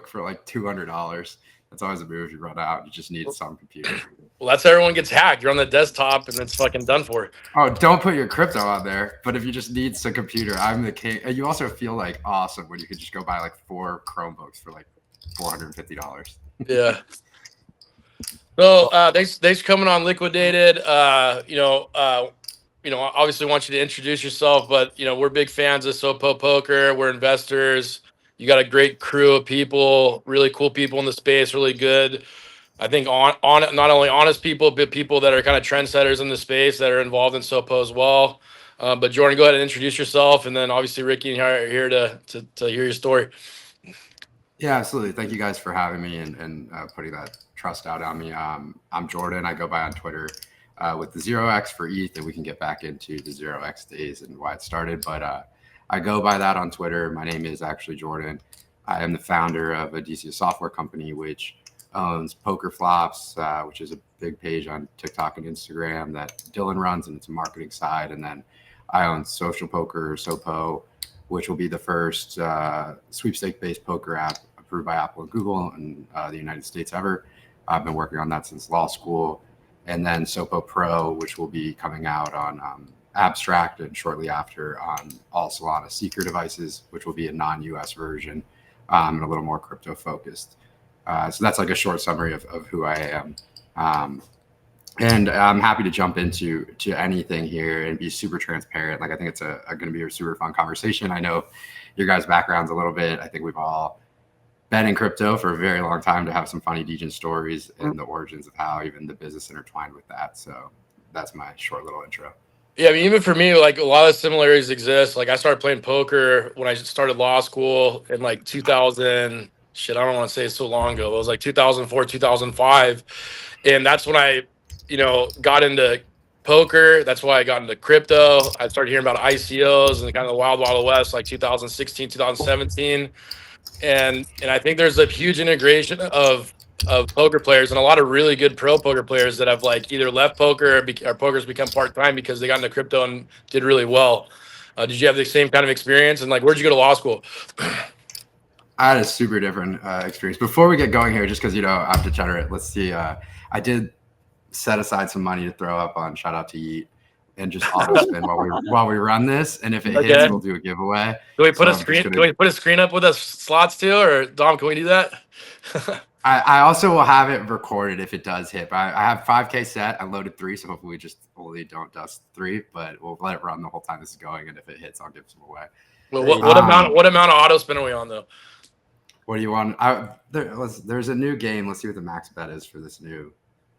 Chromebook for like $200. That's always a move. You run out. You just need some computer. Well, that's how everyone gets hacked. You're on the desktop and it's fucking done for. Oh, don't put your crypto out there. But if you just need some computer, I'm the king. You also feel like awesome when you could just go buy like 4 Chromebooks for like $450. Yeah. So thanks for coming on Liquidated. Obviously want you to introduce yourself, but we're big fans of SOPO Poker. We're investors. You got a great crew of people, really cool people in the space, really good. I think on not only honest people, but people that are kind of trendsetters in the space that are involved in SOPO as well. But Jordan, go ahead and introduce yourself, and then obviously Ricky and I are here to hear your story. Yeah, absolutely. Thank you guys for having me and putting that trust out on me. I'm Jordan. I go by on Twitter with the 0x for ETH, and we can get back into the 0x days and why it started. But I go by that on Twitter. My name is actually Jordan. I am the founder of a DC software company, which owns Poker Flops, which is a big page on TikTok and Instagram that Dylan runs, and it's a marketing side. And then I own Social Poker, SOPO, which will be the first sweepstake-based poker app approved by Apple and Google in the United States ever. I've been working on that since law school. And then SOPO Pro, which will be coming out on Abstract and shortly after on all Solana Seeker devices, which will be a non-US version and a little more crypto-focused. So that's like a short summary of who I am. And I'm happy to jump into anything here and be super transparent. Like, I think it's going to be a super fun conversation. I know your guys' backgrounds a little bit. I think we've all been in crypto for a very long time to have some funny DGen stories and the origins of how even the business intertwined with that. So that's my short little intro. Yeah, I mean, even for me, like a lot of similarities exist. Like I started playing poker when I started law school in like 2000. Shit, I don't want to say it's so long ago. It was like 2004, 2005. And that's when I, got into poker. That's why I got into crypto. I started hearing about ICOs and kind of the wild, wild west, like 2016, 2017. And I think there's a huge integration of poker players and a lot of really good pro poker players that have like either left poker or poker's become part-time because they got into crypto and did really well. Did you have the same kind of experience? And like, where'd you go to law school? I had a super different experience. Before we get going here, just because, I'm degenerate, let's see. I did set aside some money to throw up on shout out to Yeet and just auto spin while we run this. And if it hits, we'll do a giveaway. Can we put a screen? Can we put a screen up with us slots too? Or Dom, can we do that? I also will have it recorded if it does hit. I have 5K set. I loaded 3, so hopefully we just only don't dust 3. But we'll let it run the whole time this is going. And if it hits, I'll give some away. Well, what amount of auto spin are we on though? What do you want? There's a new game. Let's see what the max bet is for this new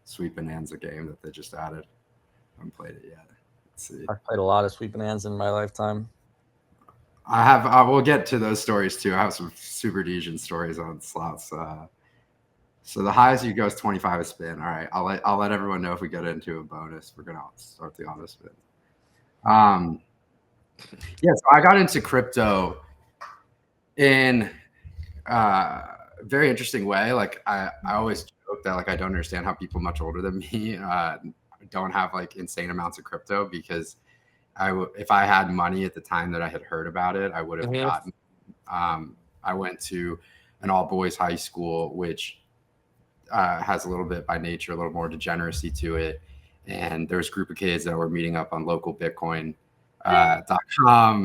Sweet Bonanza game that they just added. I haven't played it yet. Let's see. I've played a lot of Sweet Bonanza in my lifetime. We'll get to those stories too. I have some super DGen stories on slots. So the highest you go is 25 a spin. All right, I'll let everyone know if we get into a bonus. We're gonna start the auto spin. Yeah, so I got into crypto in very interesting way. Like I always joke that like I don't understand how people much older than me don't have like insane amounts of crypto, because if I had money at the time that I had heard about it, I would have gotten. I went to an all boys high school, which has a little bit by nature, a little more degeneracy to it. And there's a group of kids that were meeting up on local Bitcoin.com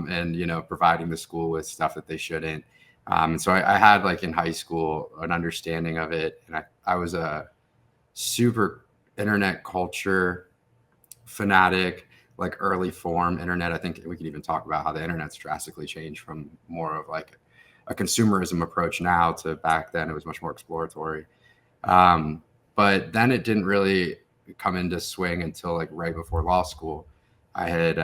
and, providing the school with stuff that they shouldn't. And so I had like in high school an understanding of it. And I was a super internet culture fanatic, like early form internet. I think we can even talk about how the internet's drastically changed from more of like a consumerism approach now to back then. It was much more exploratory. But then it didn't really come into swing until like right before law school. I had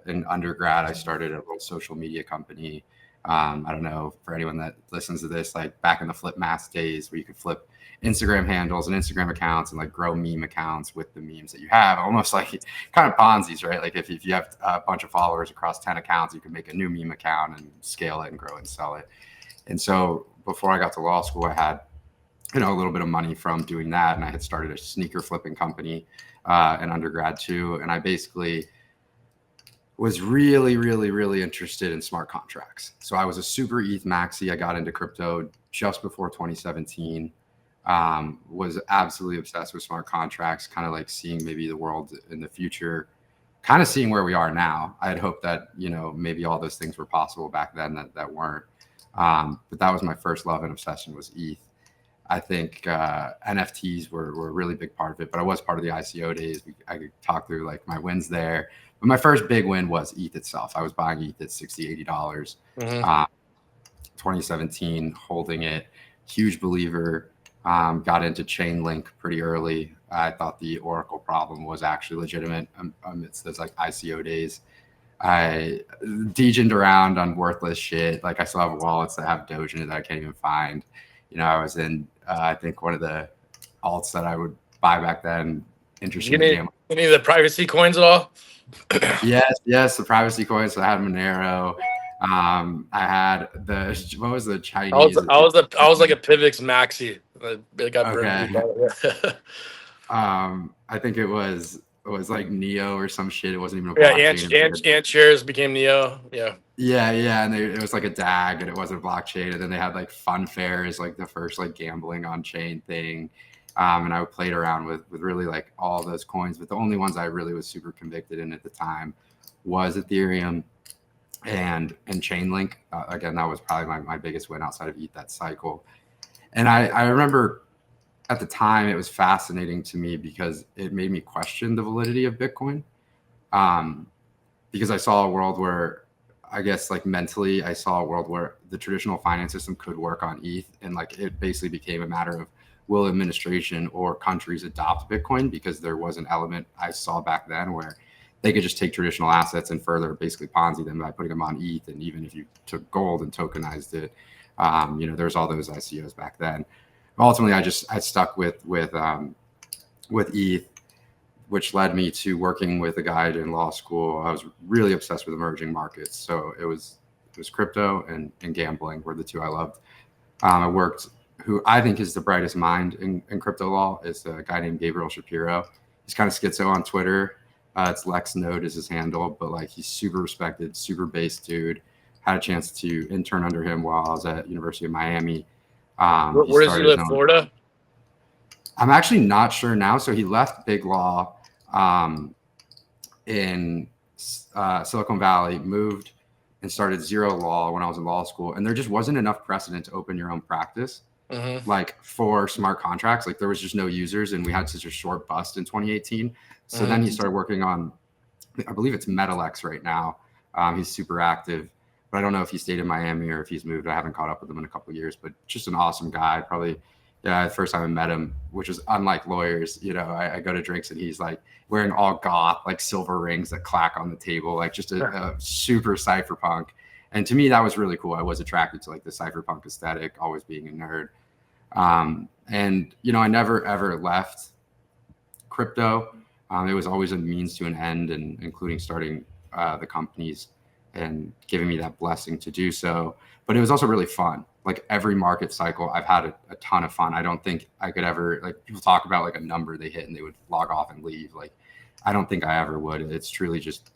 in undergrad, I started a little social media company. I don't know for anyone that listens to this, like back in the flip mask days where you could flip Instagram handles and Instagram accounts and like grow meme accounts with the memes that you have, almost like kind of Ponzi's, right? Like if you have a bunch of followers across 10 accounts, you can make a new meme account and scale it and grow it and sell it. And so before I got to law school, I had, a little bit of money from doing that. And I had started a sneaker flipping company in undergrad too. And I basically was really, really, really interested in smart contracts. So I was a super ETH maxi. I got into crypto just before 2017. Was absolutely obsessed with smart contracts, kind of like seeing maybe the world in the future, kind of seeing where we are now. I had hoped that, maybe all those things were possible back then that weren't. But that was my first love and obsession was ETH. I think NFTs were a really big part of it, but I was part of the ICO days. I could talk through like my wins there. But my first big win was ETH itself. I was buying ETH at $60, $80. 2017, holding it. Huge believer. Got into Chainlink pretty early. I thought the Oracle problem was actually legitimate amidst those like ICO days. I degened around on worthless shit. Like I still have wallets that have Doge in it that I can't even find. I was in, I think one of the alts that I would buy back then. Interesting. Any of the privacy coins at all? Yes, the privacy coins. So I had Monero. I had what was the Chinese? I was like a Pivx maxi. It got burned. Okay. I think it was like Neo or some shit. It wasn't even a blockchain. Ant shares became Neo. Yeah, and it was like a DAG, and it wasn't a blockchain. And then they had like Funfair as like the first like gambling on chain thing. And I played around with really like all those coins, but the only ones I really was super convicted in at the time was Ethereum and Chainlink. Again, that was probably my biggest win outside of ETH that cycle. And I remember at the time it was fascinating to me because it made me question the validity of Bitcoin. Because I saw a world where, I guess like mentally, I saw a world where the traditional finance system could work on ETH, and like it basically became a matter of will administration or countries adopt Bitcoin, because there was an element I saw back then where they could just take traditional assets and further basically Ponzi them by putting them on ETH. And even if you took gold and tokenized it, there's all those ICOs back then. Ultimately, I stuck with ETH, which led me to working with a guy in law school. I was really obsessed with emerging markets. So it was crypto and gambling were the two I loved. I worked, who I think is the brightest mind in crypto law, is a guy named Gabriel Shapiro. He's kind of schizo on Twitter. It's Lex Node is his handle, but like he's super respected, super based dude. Had a chance to intern under him while I was at University of Miami. Where does he live? Florida? I'm actually not sure now. So he left big law in Silicon Valley, moved and started Zero Law when I was in law school. And there just wasn't enough precedent to open your own practice. Like for smart contracts, like there was just no users, and we had such a short bust in 2018. So then he started working on, I believe it's MetaLex right now. He's super active, but I don't know if he stayed in Miami or if he's moved. I haven't caught up with him in a couple of years, but just an awesome guy. Probably, the first time I met him, which was unlike lawyers, I go to drinks and he's like wearing all goth, like silver rings that clack on the table, like just a super cypherpunk. And to me, that was really cool. I was attracted to like the cypherpunk aesthetic, always being a nerd. And, I never, ever left crypto. It was always a means to an end, and including starting the companies and giving me that blessing to do so. But it was also really fun. Like every market cycle, I've had a ton of fun. I don't think I could ever, like people talk about like a number they hit and they would log off and leave. Like, I don't think I ever would. It's truly just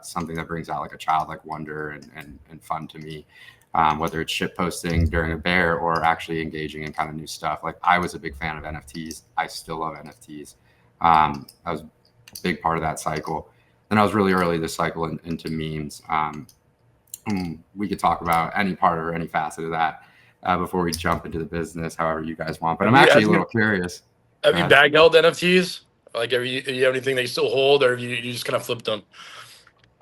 something that brings out like a childlike wonder and fun to me. Whether it's shit posting during a bear or actually engaging in kind of new stuff. Like I was a big fan of NFTs. I still love NFTs. I was a big part of that cycle. And I was really early this cycle into memes. We could talk about any part or any facet of that before we jump into the business, however you guys want. But I'm actually a little curious. Have you bag held NFTs? Like, do you have anything they still hold, or you just kind of flipped them?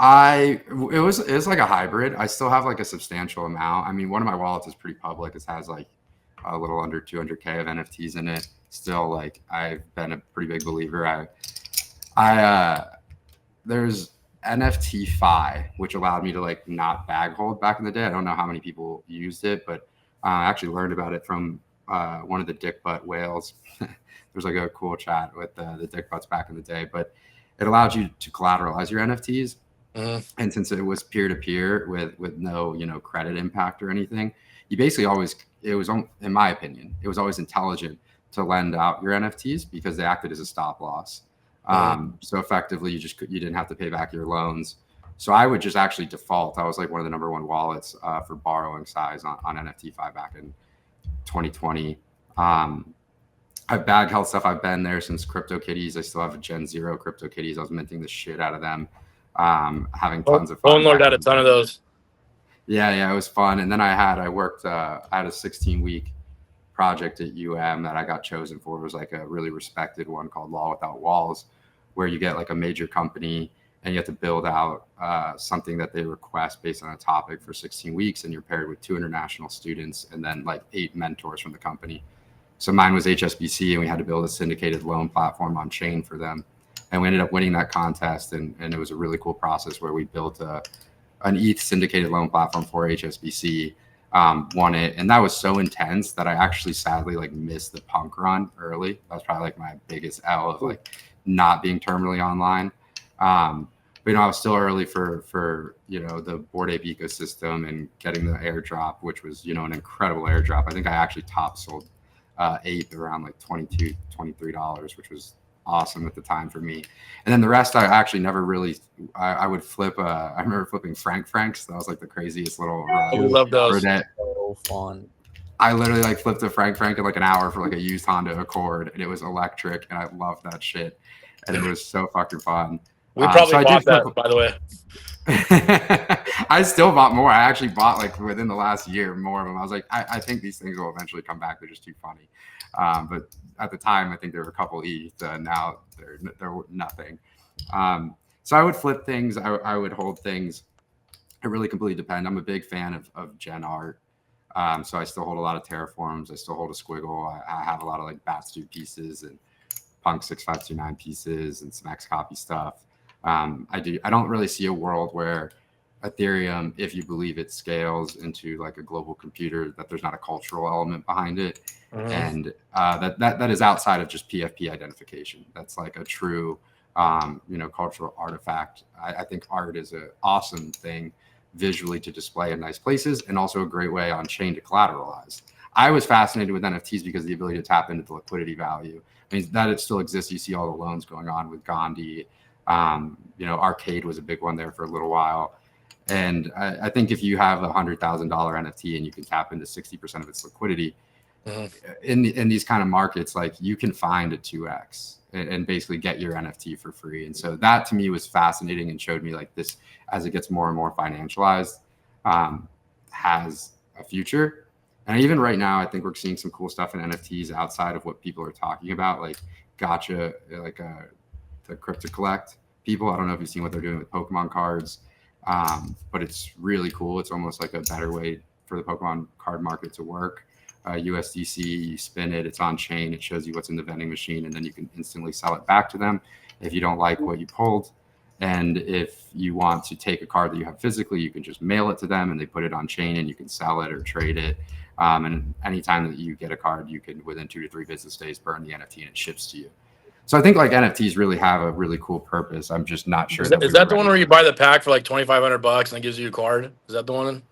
It was like a hybrid. I still have like a substantial amount. I mean, one of my wallets is pretty public. It has like a little under 200K of NFTs in it. Still, like I've been a pretty big believer. There's NFT Fi, which allowed me to like not bag hold back in the day. I don't know how many people used it, but I actually learned about it from one of the dick butt whales. There's like a cool chat with the dick butts back in the day, but it allowed you to collateralize your NFTs. And since it was peer-to-peer with no, credit impact or anything, you basically it was, in my opinion, it was always intelligent to lend out your NFTs because they acted as a stop loss. So effectively you didn't have to pay back your loans. So I would just actually default. I was like one of the #1 wallets for borrowing size on NFT5 back in 2020. I have bag health stuff. I've been there since CryptoKitties. I still have a Gen 0 CryptoKitties. I was minting the shit out of them, having tons of fun. Phone Lord had a ton of those. Yeah, it was fun. And then I had a 16-week project at that I got chosen for. It was like a really respected one called Law Without Walls, where you get like a major company and you have to build out something that they request based on a topic for 16 weeks. And you're paired with 2 international students and then like 8 mentors from the company. So mine was HSBC, and we had to build a syndicated loan platform on chain for them. And we ended up winning that contest. And it was a really cool process where we built an ETH syndicated loan platform for HSBC, won it. And that was so intense that I actually sadly like missed the punk run early. That was probably like my biggest L of like not being terminally online. But I was still early for the Bored Ape ecosystem and getting the airdrop, which was an incredible airdrop. I think I actually top sold Ape around like $22, $23, which was awesome at the time for me. And then the rest I actually never really I would flip. I remember flipping Franks. That was like the craziest little We love those. So fun. I literally like flipped a Frank in like an hour for like a used Honda Accord, and it was electric, and I loved that shit, and it was so fucking fun. We probably bought that, by the way. I still bought more. I actually bought like within the last year more of them. I was like, I think these things will eventually come back. They're just too funny. But at the time, I think there were a couple ETH. Now they're nothing. So I would flip things. I would hold things. It really completely depends. I'm a big fan of gen art. So I still hold a lot of Terraforms. I still hold a Squiggle. I have a lot of like Batstu pieces and Punk 6529 pieces and some Xcopy stuff. I don't really see a world where Ethereum, if you believe it scales into like a global computer, that there's not a cultural element behind it. And that is outside of just PFP identification. That's like a true, cultural artifact. I think art is an awesome thing visually to display in nice places, and also a great way on chain to collateralize. I was fascinated with NFTs because of the ability to tap into the liquidity value. I mean, that it still exists. You see all the loans going on with Gandhi. Arcade was a big one there for a little while. And I think if you have $100,000 NFT and you can tap into 60% of its liquidity in these kind of markets, like you can find a 2x and basically get your NFT for free. And so that to me was fascinating and showed me like this, as it gets more and more financialized, has a future. And even right now, I think we're seeing some cool stuff in NFTs outside of what people are talking about, like Gotcha, like the Crypto Collect people. I don't know if you've seen what they're doing with Pokemon cards, but it's really cool. It's almost like a better way for the Pokemon card market to work. USDC, you spin it, it's on chain, it shows you what's in the vending machine, and then you can instantly sell it back to them if you don't like what you pulled. And if you want to take a card that you have physically, you can just mail it to them and they put it on chain and you can sell it or trade it. And anytime that you get a card, you can within 2 to 3 business days burn the NFT and it ships to you. So I think like NFTs really have a really cool purpose. I'm just not sure. Is that the one where you buy the pack for like $2,500 and it gives you a card? Is that the one?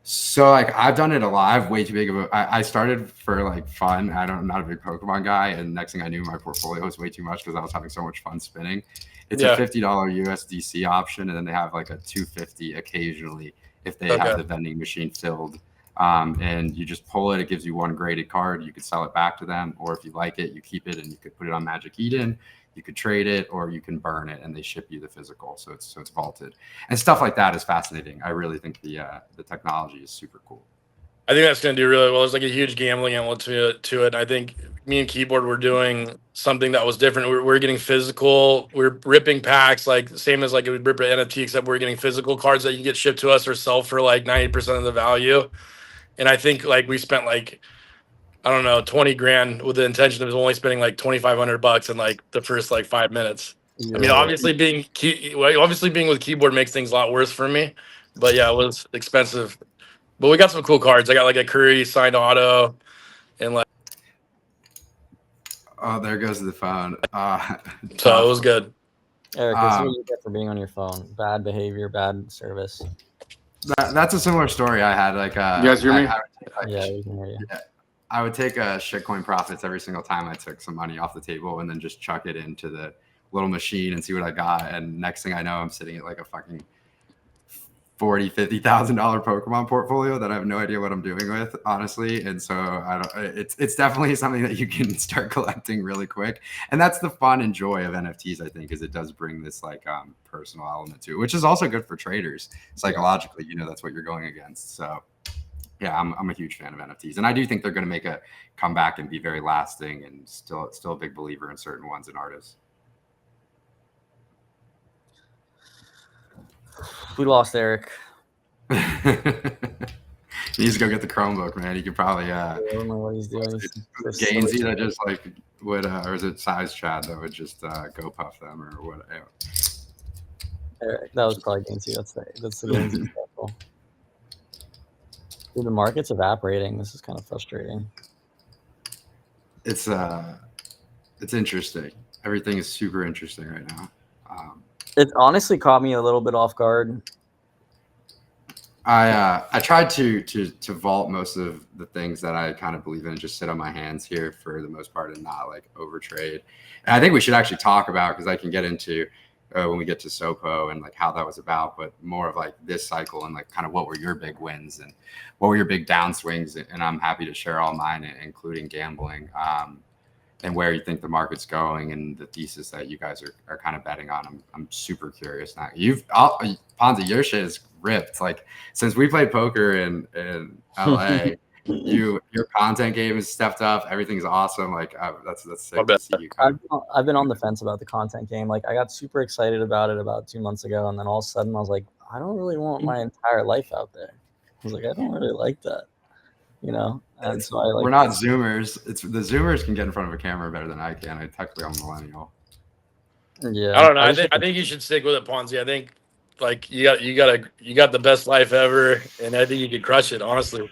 So like I've done it a lot. I have way too big of a. I started for like fun. I'm not a big Pokemon guy, and next thing I knew, my portfolio was way too much because I was having so much fun spinning. It's a $50 USDC option, and then they have like a $250 occasionally if they have the vending machine filled. And you just pull it. It gives you one graded card. You could sell it back to them, or if you like it, you keep it and you could put it on Magic Eden. You could trade it, or you can burn it, and they ship you the physical. So it's vaulted, and stuff like that is fascinating. I really think the technology is super cool. I think that's going to do really well. There's like a huge gambling element to it. And I think me and Keyboard were doing something that was different. We're getting physical. We're ripping packs, like same as like it would rip an NFT, except we're getting physical cards that you can get shipped to us or sell for like 90% of the value. And I think like we spent like, I don't know, 20 grand with the intention of only spending like $2,500 in like the first like 5 minutes. Yeah. I mean, obviously being with Keyboard makes things a lot worse for me, but yeah, it was expensive. But we got some cool cards. I got like a Curry signed auto, and like. Oh, there goes the phone. So it was good. Eric, this is what you get for being on your phone. Bad behavior, bad service. That's a similar story I had. Like, you guys hear me? Yeah, we can hear you. Yeah, I would take shitcoin profits every single time I took some money off the table, and then just chuck it into the little machine and see what I got. And next thing I know, I'm sitting at like a fucking $40,000-$50,000 Pokemon portfolio that I have no idea what I'm doing with, honestly. And so I don't. It's definitely something that you can start collecting really quick, and that's the fun and joy of NFTs. I think is it does bring this like personal element to it, which is also good for traders psychologically. You know, that's what you're going against. So yeah, I'm a huge fan of NFTs, and I do think they're going to make a comeback and be very lasting. And still a big believer in certain ones and artists. We lost Eric. He needs to go get the Chromebook, man. He could probably I don't know what he's doing. Gainsey that just like would or is it Size Chad that would just go puff them or whatever. Eric, that was probably Gainsey. That's the Gainsey cycle. Dude, the market's evaporating. This is kind of frustrating. It's interesting. Everything is super interesting right now. It honestly caught me a little bit off guard. I tried to vault most of the things that I kind of believe in and just sit on my hands here for the most part and not like overtrade. And I think we should actually talk about, because I can get into when we get to SOPO and like how that was about, but more of like this cycle and like kind of what were your big wins and what were your big downswings. And I'm happy to share all mine, including gambling. And where you think the market's going and the thesis that you guys are kind of betting on. I'm super curious now. Ponzi, your shit is ripped. Like since we played poker in LA, your content game has stepped up. Everything's awesome. Like that's sick to see you. I've been on the fence about the content game. Like I got super excited about it about 2 months ago, and then all of a sudden I was like, I don't really want my entire life out there. I was like, I don't really like that. You know, and so we're not Zoomers. It's the Zoomers can get in front of a camera better than I can. Technically, I'm a millennial. Yeah, I don't know. I think you should stick with it, Ponzi. I think like you got the best life ever, and I think you could crush it. Honestly,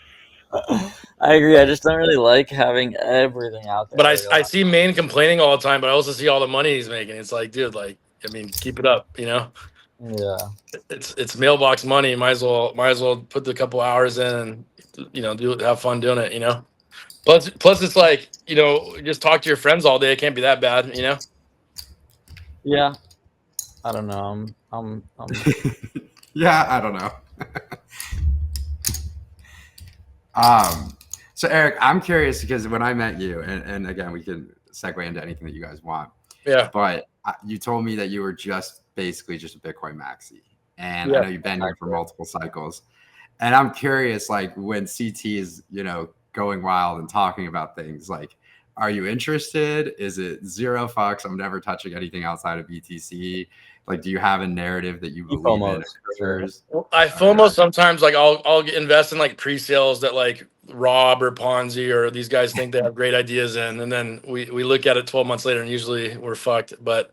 I agree. I just don't really like having everything out there. But I see Maine complaining all the time, but I also see all the money he's making. It's like, dude, like I mean, keep it up. You know. Yeah. It's mailbox money. Might as well put the couple hours in and have fun doing it, you know. Plus it's like, just talk to your friends all day. It can't be that bad, you know. Yeah. I don't know. I'm yeah, I don't know. So Eric, I'm curious because when I met you, and again, we can segue into anything that you guys want. Yeah. But you told me that you were basically just a Bitcoin maxi. And I know you've been here for multiple cycles. And I'm curious, like when CT is, going wild and talking about things, like, are you interested? Is it zero fucks? I'm never touching anything outside of BTC. Like, do you have a narrative that you believe in? I FOMO sometimes. Like, I'll invest in like pre-sales that like Rob or Ponzi or these guys think they have great ideas in, and then we look at it 12 months later, and usually we're fucked. But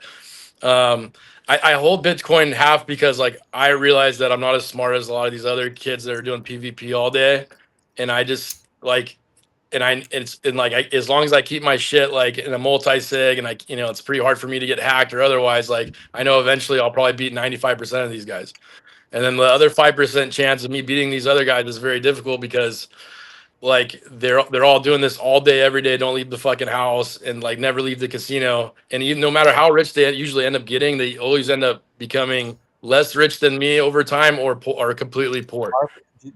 I hold Bitcoin half because like I realize that I'm not as smart as a lot of these other kids that are doing PvP all day, and I just like. As long as I keep my shit like in a multi-sig and it's pretty hard for me to get hacked or otherwise, like I know eventually I'll probably beat 95% of these guys. And then the other 5% chance of me beating these other guys is very difficult because like they're all doing this all day, every day, don't leave the fucking house and like never leave the casino. And no matter how rich they usually end up getting, they always end up becoming less rich than me over time or completely poor.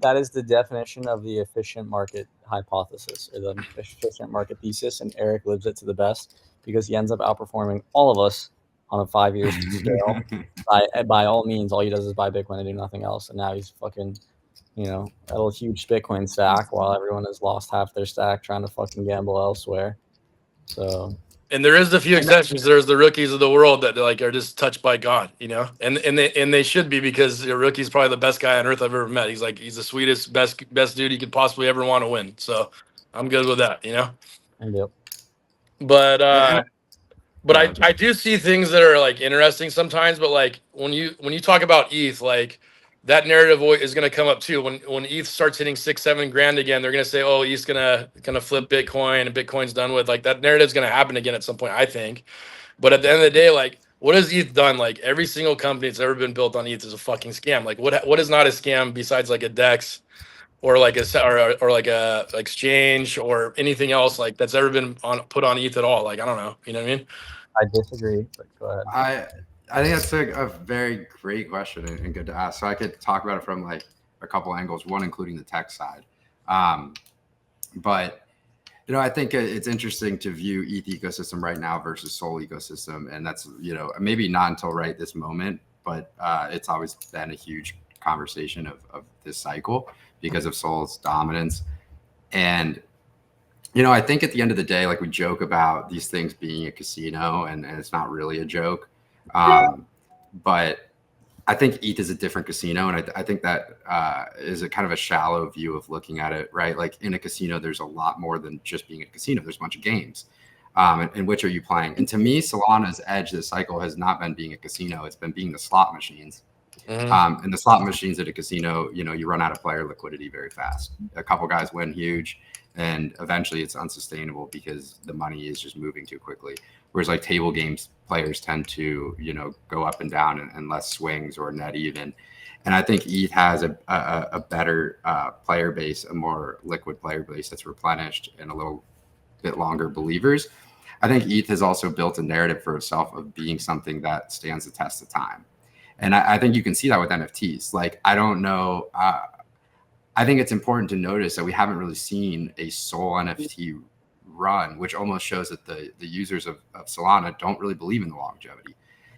That is the definition of the efficient market hypothesis or the efficient market thesis, and Eric lives it to the best because he ends up outperforming all of us on a 5-year scale. By all means, all he does is buy Bitcoin and do nothing else, and now he's fucking, at a huge Bitcoin stack while everyone has lost half their stack trying to fucking gamble elsewhere. So. And there is a few exceptions. There's the rookies of the world that like are just touched by God, and they should be because the rookie's probably the best guy on earth I've ever met. He's the sweetest, best dude you could possibly ever want to win. So I'm good with that, Yep. But I do see things that are like interesting sometimes. But like when you talk about ETH, like that narrative is going to come up too. When ETH starts hitting $6-7 grand again, they're going to say, "Oh, ETH's gonna flip Bitcoin and Bitcoin's done with." Like that narrative's going to happen again at some point, I think. But at the end of the day, like what has ETH done? Like every single company that's ever been built on ETH is a fucking scam. Like what is not a scam besides like a DEX or like or like a exchange or anything else like that's ever been put on ETH at all? Like I don't know. You know what I mean? I disagree, but go ahead. I think that's a very great question and good to ask. So I could talk about it from like a couple angles, one including the tech side. But I think it's interesting to view ETH ecosystem right now versus Sol ecosystem, and that's maybe not until right this moment, but it's always been a huge conversation of this cycle because of Sol's dominance. And I think at the end of the day, like we joke about these things being a casino, and it's not really a joke. But I think ETH is a different casino, and I think that is a kind of a shallow view of looking at it, right? Like in a casino, there's a lot more than just being a casino. There's a bunch of games, and which are you playing? And to me, Solana's edge this cycle has not been being a casino; it's been being the slot machines. And the slot machines at a casino, you run out of player liquidity very fast. A couple guys win huge, and eventually it's unsustainable because the money is just moving too quickly. Whereas like table games, players tend to, go up and down and less swings or net even. And I think ETH has a better player base, a more liquid player base that's replenished, and a little bit longer believers. I think ETH has also built a narrative for itself of being something that stands the test of time. And I think you can see that with NFTs. Like, I don't know. I think it's important to notice that we haven't really seen a Sol NFT run, which almost shows that the users of Solana don't really believe in the longevity.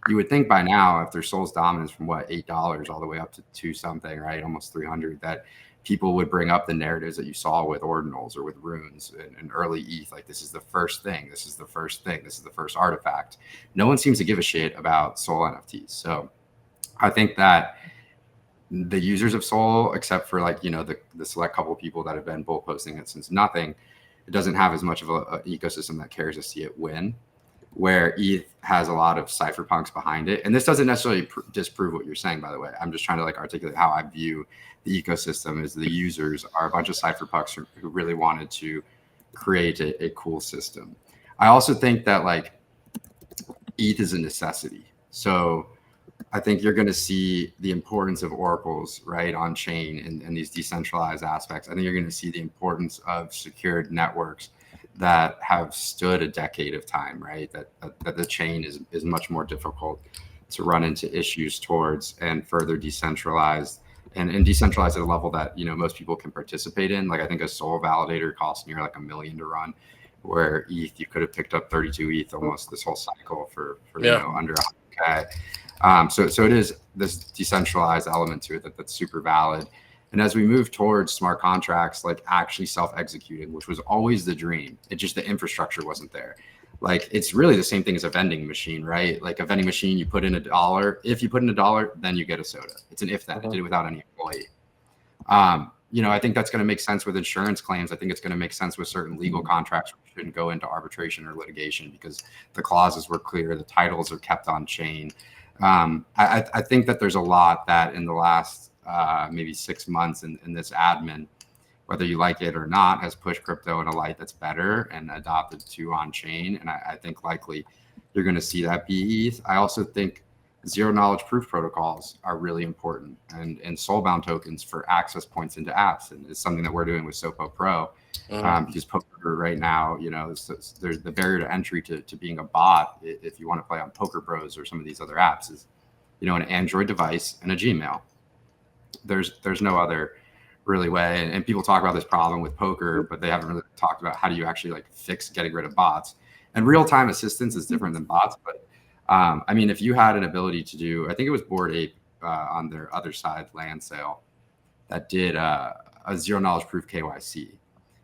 You would think by now, after Sol's dominance from $8 all the way up to 2 something, right, almost 300, that people would bring up the narratives that you saw with ordinals or with runes and early ETH. Like, this is the first thing. This is the first thing. This is the first artifact. No one seems to give a shit about Sol NFTs. So I think that the users of Sol, except for like, the select couple of people that have been bull posting it since nothing, it doesn't have as much of an ecosystem that cares to see it win, where ETH has a lot of cypherpunks behind it. And this doesn't necessarily disprove what you're saying, by the way. I'm just trying to like articulate how I view the ecosystem. Is the users are a bunch of cypherpunks who really wanted to create a cool system. I also think that like ETH is a necessity. So I think you're going to see the importance of oracles, right, on chain and these decentralized aspects. I think you're going to see the importance of secured networks that have stood a decade of time, right? That the chain is much more difficult to run into issues towards, and further decentralized and decentralized at a level that most people can participate in. Like, I think a Sol validator costs near like $1 million to run, where ETH you could have picked up 32 ETH almost this whole cycle for under 100K. So it is this decentralized element to it that's super valid. And as we move towards smart contracts, like actually self-executing, which was always the dream, it just, the infrastructure wasn't there. Like, it's really the same thing as a vending machine, right? Like a vending machine, you put in $1. If you put in $1, then you get a soda. It's an if then. It did it without any employee. I think that's going to make sense with insurance claims. I think it's going to make sense with certain legal contracts which shouldn't go into arbitration or litigation because the clauses were clear, the titles are kept on chain. I think that there's a lot that in the last maybe 6 months in this admin, whether you like it or not, has pushed crypto in a light that's better and adopted to on chain. And I think likely you're going to see that be ETH. I also think zero knowledge proof protocols are really important, and soulbound tokens for access points into apps. And it's something that we're doing with SOPO Pro. Because poker right now, there's the barrier to entry to being a bot if you want to play on Poker Bros or some of these other apps is, an Android device and a Gmail. There's no other really way. And people talk about this problem with poker, but they haven't really talked about how do you actually like fix getting rid of bots. And real-time assistance is different than bots. But I mean, if you had an ability to do, I think it was Bored Ape on their other side land sale that did a zero knowledge proof KYC.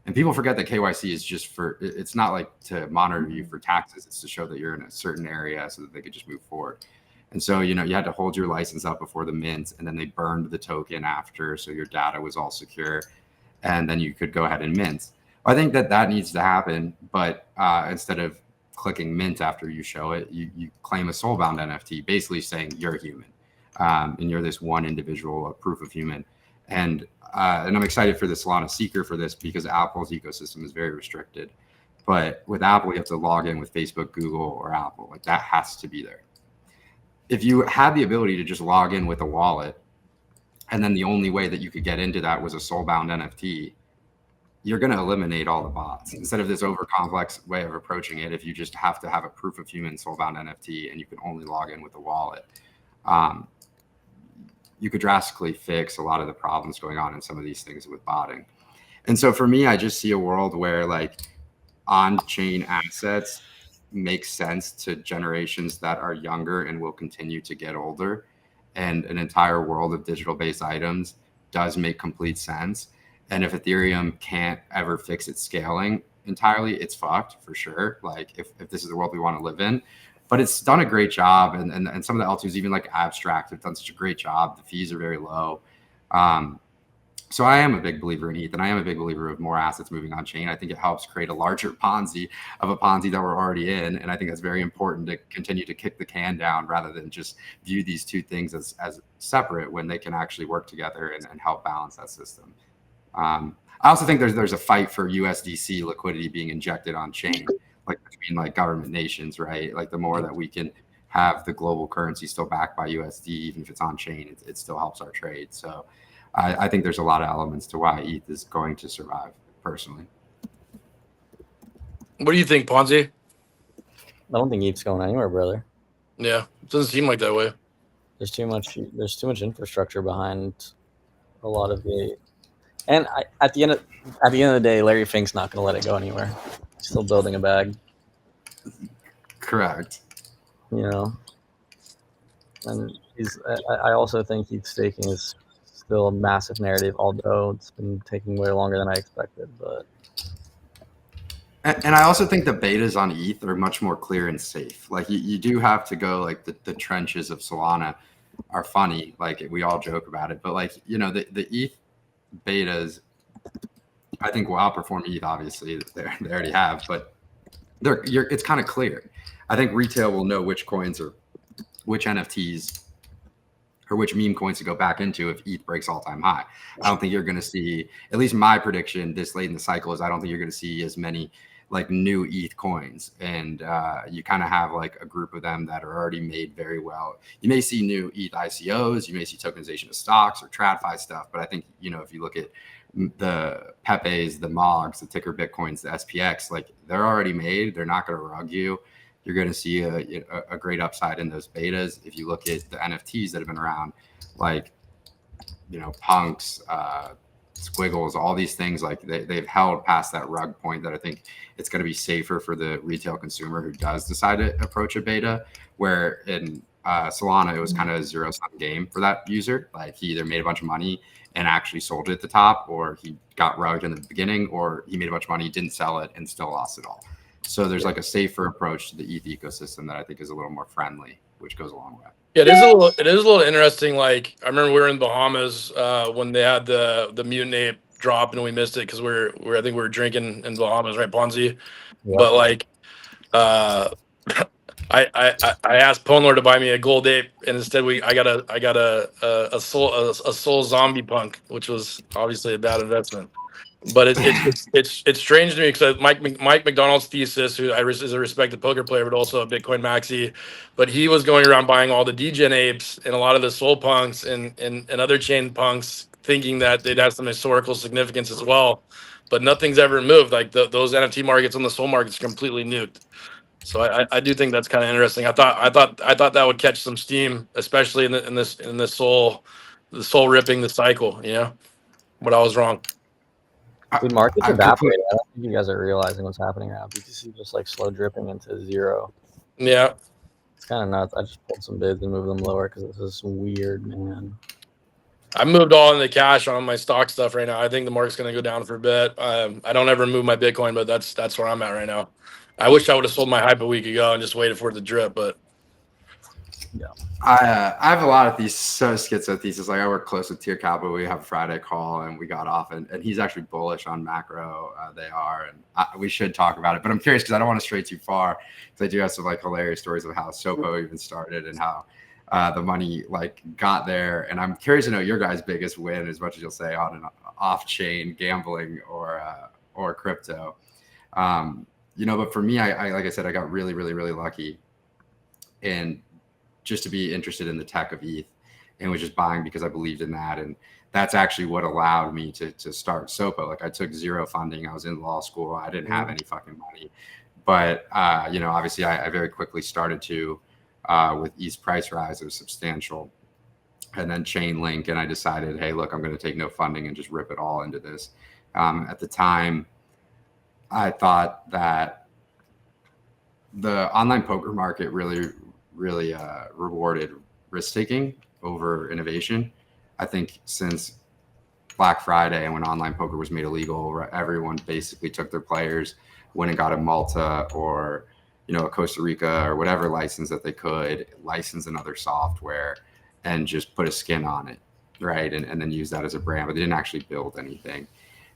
And people forget that KYC is just it's not like to monitor you for taxes. It's to show that you're in a certain area so that they could just move forward. And so, you had to hold your license up before the mint, and then they burned the token after. So your data was all secure, and then you could go ahead and mint. I think that needs to happen. But instead of clicking mint after you show it, you claim a soulbound NFT, basically saying you're human. And you're this one individual, a proof of human. And I'm excited for the Solana Seeker for this because Apple's ecosystem is very restricted. But with Apple, you have to log in with Facebook, Google, or Apple. Like, that has to be there. If you had the ability to just log in with a wallet, and then the only way that you could get into that was a soulbound NFT, you're going to eliminate all the bots instead of this over complex way of approaching it. If you just have to have a proof of human soulbound NFT and you can only log in with the wallet, you could drastically fix a lot of the problems going on in some of these things with botting. And so for me, I just see a world where like on-chain assets make sense to generations that are younger and will continue to get older. And an entire world of digital-based items does make complete sense. And if Ethereum can't ever fix its scaling entirely, it's fucked for sure. Like if this is the world we want to live in. But it's done a great job. And some of the L2s, even like Abstract, have done such a great job. The fees are very low. So I am a big believer in ETH, and I am a big believer of more assets moving on chain. I think it helps create a larger Ponzi of a Ponzi that we're already in. And I think that's very important to continue to kick the can down rather than just view these two things as separate when they can actually work together and help balance that system. I also think there's a fight for USDC liquidity being injected on chain, like between like government nations, right? Like the more that we can have the global currency still backed by USD, even if it's on chain, it still helps our trade. So I think there's a lot of elements to why ETH is going to survive, personally. What do you think, Ponzi? I don't think ETH's going anywhere, brother. Yeah, it doesn't seem like that way. There's too much infrastructure behind a lot of the, and at the end of the day, Larry Fink's not going to let it go anywhere. He's still building a bag. Correct. You know, and I also think ETH staking is still a massive narrative, although it's been taking way longer than I expected. But and I also think the betas on ETH are much more clear and safe. Like you do have to go like the trenches of Solana are funny. Like we all joke about it, but like, you know, the ETH betas, I think will outperform ETH. Obviously, they already have, but it's kind of clear. I think retail will know which coins or which NFTs or which meme coins to go back into if ETH breaks all-time high. I don't think you're going to see, at least my prediction this late in the cycle is I don't think you're going to see as many like new ETH coins. And you kind of have like a group of them that are already made very well. You may see new ETH ICOs, you may see tokenization of stocks or TradFi stuff. But I think, you know, if you look at the Pepes, the MOGs, the ticker Bitcoins, the SPX, like they're already made. They're not going to rug you. You're going to see a great upside in those betas. If you look at the NFTs that have been around, like, you know, punks, squiggles, all these things, like they've held past that rug point that I think it's going to be safer for the retail consumer who does decide to approach a beta, where in Solana, it was kind of a zero-sum game for that user. Like he either made a bunch of money and actually sold it at the top, or he got rugged in the beginning, or he made a bunch of money, didn't sell it, and still lost it all. So there's like a safer approach to the ETH ecosystem that I think is a little more friendly, which goes a long way. Yeah, it is a little interesting. Like I remember we were in Bahamas when they had the mutant ape drop and we missed it because I think we were drinking in Bahamas, right, Ponzi? Yeah. But like I asked Ponlor to buy me a gold ape, and instead I got a soul zombie punk, which was obviously a bad investment. But it's strange to me because Mike McDonald's thesis, who is a respected poker player, but also a Bitcoin maxi, but he was going around buying all the DGen apes and a lot of the soul punks and other chain punks, thinking that they'd have some historical significance as well. But nothing's ever moved. Like those NFT markets on the soul markets completely nuked. So I do think that's kind of interesting. I thought that would catch some steam, especially in the soul ripping the cycle, you know. But I was wrong. Dude, markets evaporating. I don't think you guys are realizing what's happening now. BTC just like slow dripping into zero. Yeah. It's kind of nuts. I just pulled some bids and moved them lower because this is weird, man. I moved all into cash on my stock stuff right now. I think the market's going to go down for a bit. I don't ever move my Bitcoin, but that's where I'm at right now. I wish I would have sold my hype a week ago and just waited for it to drip, but yeah. I have a lot of these schizo thesis. Like I work close with Tier Capital. We have a Friday call and we got off and he's actually bullish on macro. They are, and we should talk about it, but I'm curious because I don't want to stray too far because I do have some like hilarious stories of how SOPO even started and how the money like got there. And I'm curious to know your guys' biggest win, as much as you'll say on an off-chain gambling or crypto. You know, but for me, I like I said, I got really, really, really lucky. And just to be interested in the tech of ETH and was just buying because I believed in that. And that's actually what allowed me to start SOPO. Like I took zero funding. I was in law school. I didn't have any fucking money. But, you know, obviously I very quickly started to, with ETH's price rise, it was substantial. And then Chainlink, and I decided, hey, look, I'm going to take no funding and just rip it all into this. At the time, I thought that the online poker market really rewarded risk-taking over innovation. I think since Black Friday and when online poker was made illegal, everyone basically took their players, went and got a Malta or, you know, a Costa Rica or whatever license that they could, license another software and just put a skin on it, right? And then use that as a brand, but they didn't actually build anything.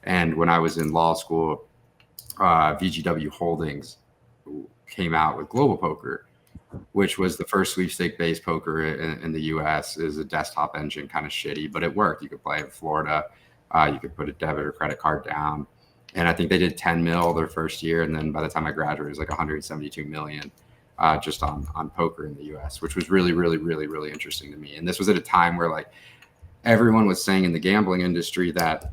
And when I was in law school, VGW Holdings came out with Global Poker, which was the first sweepstake-based poker in the US. Is a desktop engine, kind of shitty, but it worked. You could play in Florida. You could put a debit or credit card down. And I think they did 10 mil their first year. And then by the time I graduated, it was like 172 million just on poker in the US, which was really interesting to me. And this was at a time where like everyone was saying in the gambling industry that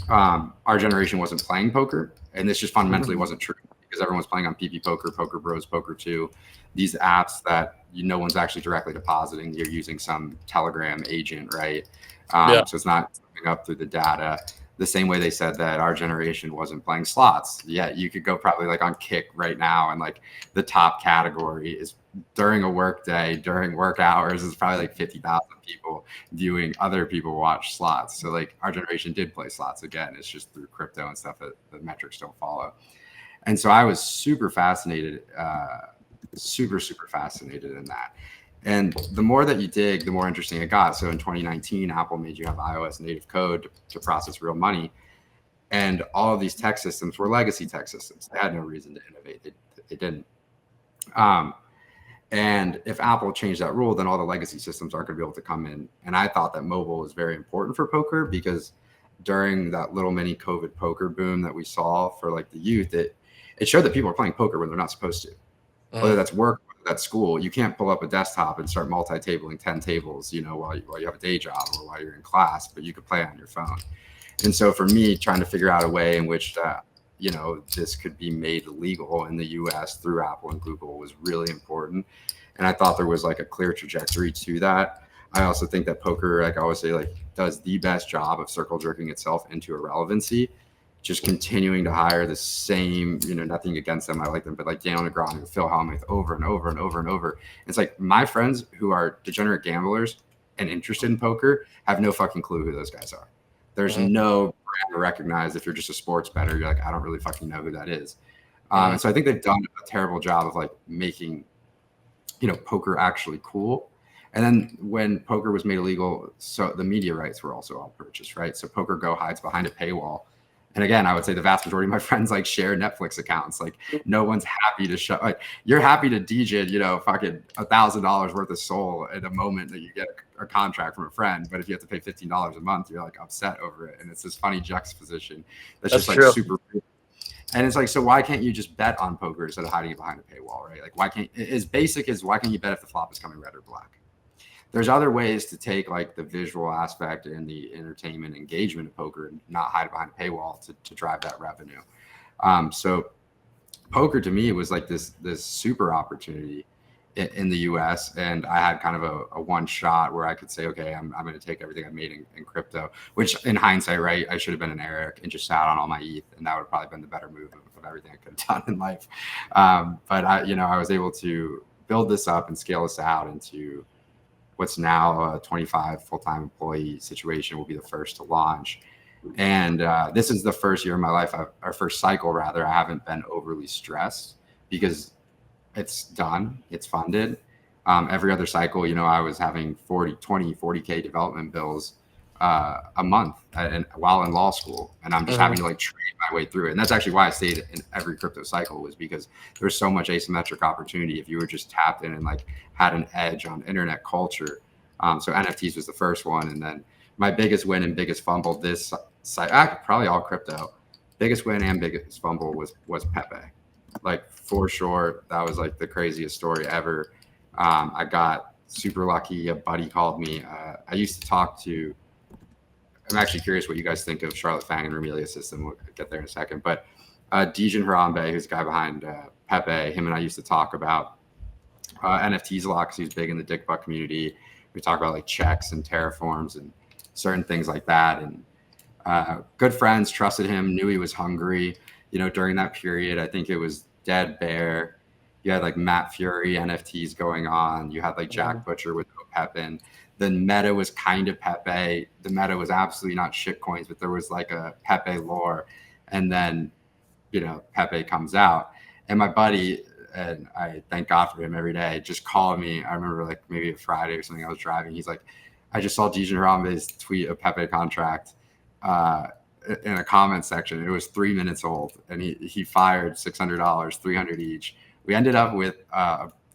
our generation wasn't playing poker. And this just fundamentally wasn't true, because everyone's playing on PP Poker, Poker Bros, Poker 2, these apps that no one's actually directly depositing. You're using some Telegram agent, right? So it's not coming up through the data. The same way they said that our generation wasn't playing slots. Yeah, you could go probably like on Kick right now, and like the top category is during a work day, during work hours, is probably like 50,000 people viewing other people watch slots. So like our generation did play slots again. It's just through crypto and stuff that the metrics don't follow. And so I was super fascinated, super fascinated in that. And the more that you dig, the more interesting it got. So in 2019, Apple made you have iOS native code to process real money. And all of these tech systems were legacy tech systems. They had no reason to innovate. They didn't. And if Apple changed that rule, then all the legacy systems aren't going to be able to come in. And I thought that mobile was very important for poker, because during that little mini COVID poker boom that we saw for like the youth, it showed that people are playing poker when they're not supposed to. Whether that's work, whether that's school, you can't pull up a desktop and start multi-tabling 10 tables, you know, while you have a day job or while you're in class, but you could play on your phone. And so for me, trying to figure out a way in which you know, this could be made legal in the US through Apple and Google was really important. And I thought there was like a clear trajectory to that. I also think that poker, like I always say, like does the best job of circle jerking itself into irrelevancy, just continuing to hire the same, you know, nothing against them, I like them, but like Daniel Negreanu and Phil Hellmuth over and over and over and over. It's like my friends who are degenerate gamblers and interested in poker have no fucking clue who those guys are. There's no brand to recognize. If you're just a sports bettor, you're like, I don't really fucking know who that is. And so I think they've done a terrible job of like making, you know, poker actually cool. And then when poker was made illegal, so the media rights were also all purchased, right? So Poker Go hides behind a paywall. And again, I would say the vast majority of my friends like share Netflix accounts. Like no one's happy to show, like you're happy to DJ, you know, fucking $1,000 worth of soul at a moment that you get a contract from a friend. But if you have to pay $15 a month, you're like upset over it. And it's this funny juxtaposition that's just like true. super. And it's like, so why can't you just bet on poker instead of hiding it behind a paywall, right? Like why can't, as basic as why can't you bet if the flop is coming red or black? There's other ways to take like the visual aspect and the entertainment engagement of poker and not hide behind a paywall to drive that revenue. So poker to me was like this super opportunity in the US. And I had kind of a one shot where I could say, okay, I'm going to take everything I made in crypto, which in hindsight, right, I should have been an Eric and just sat on all my ETH, and that would have probably been the better move of everything I could have done in life. But I was able to build this up and scale this out into what's now a 25 full-time employee situation. Will be the first to launch. And this is the first year of my life, our first cycle rather, I haven't been overly stressed because it's done, it's funded. Every other cycle, you know, I was having 40K development bills a month while in law school. And I'm just having to like trade my way through it. And that's actually why I stayed in every crypto cycle, was because there's so much asymmetric opportunity if you were just tapped in and like had an edge on internet culture. So NFTs was the first one. And then my biggest win and biggest fumble this site, probably all crypto, biggest win and biggest fumble was Pepe. Like for sure, that was like the craziest story ever. I got super lucky. A buddy called me. I used to talk to. I'm actually curious what you guys think of Charlotte Fang and Remelia's system. We'll get there in a second. But DGen, who's the guy behind Pepe, him and I used to talk about NFTs a lot because he's big in the Dick Buck community. We talk about like checks and terraforms and certain things like that. And good friends, trusted him, knew he was hungry. You know, during that period, I think it was Dead Bear. You had like Matt Fury NFTs going on. You had like Jack Butcher with Pepe. The meta was kind of Pepe. The meta was absolutely not shit coins, but there was like a Pepe lore. And then, you know, Pepe comes out. And my buddy, and I thank God for him every day, just called me. I remember like maybe a Friday or something, I was driving. He's like, I just saw DGen's tweet a Pepe contract in a comment section. It was 3 minutes old, and he fired $600, 300 each. We ended up with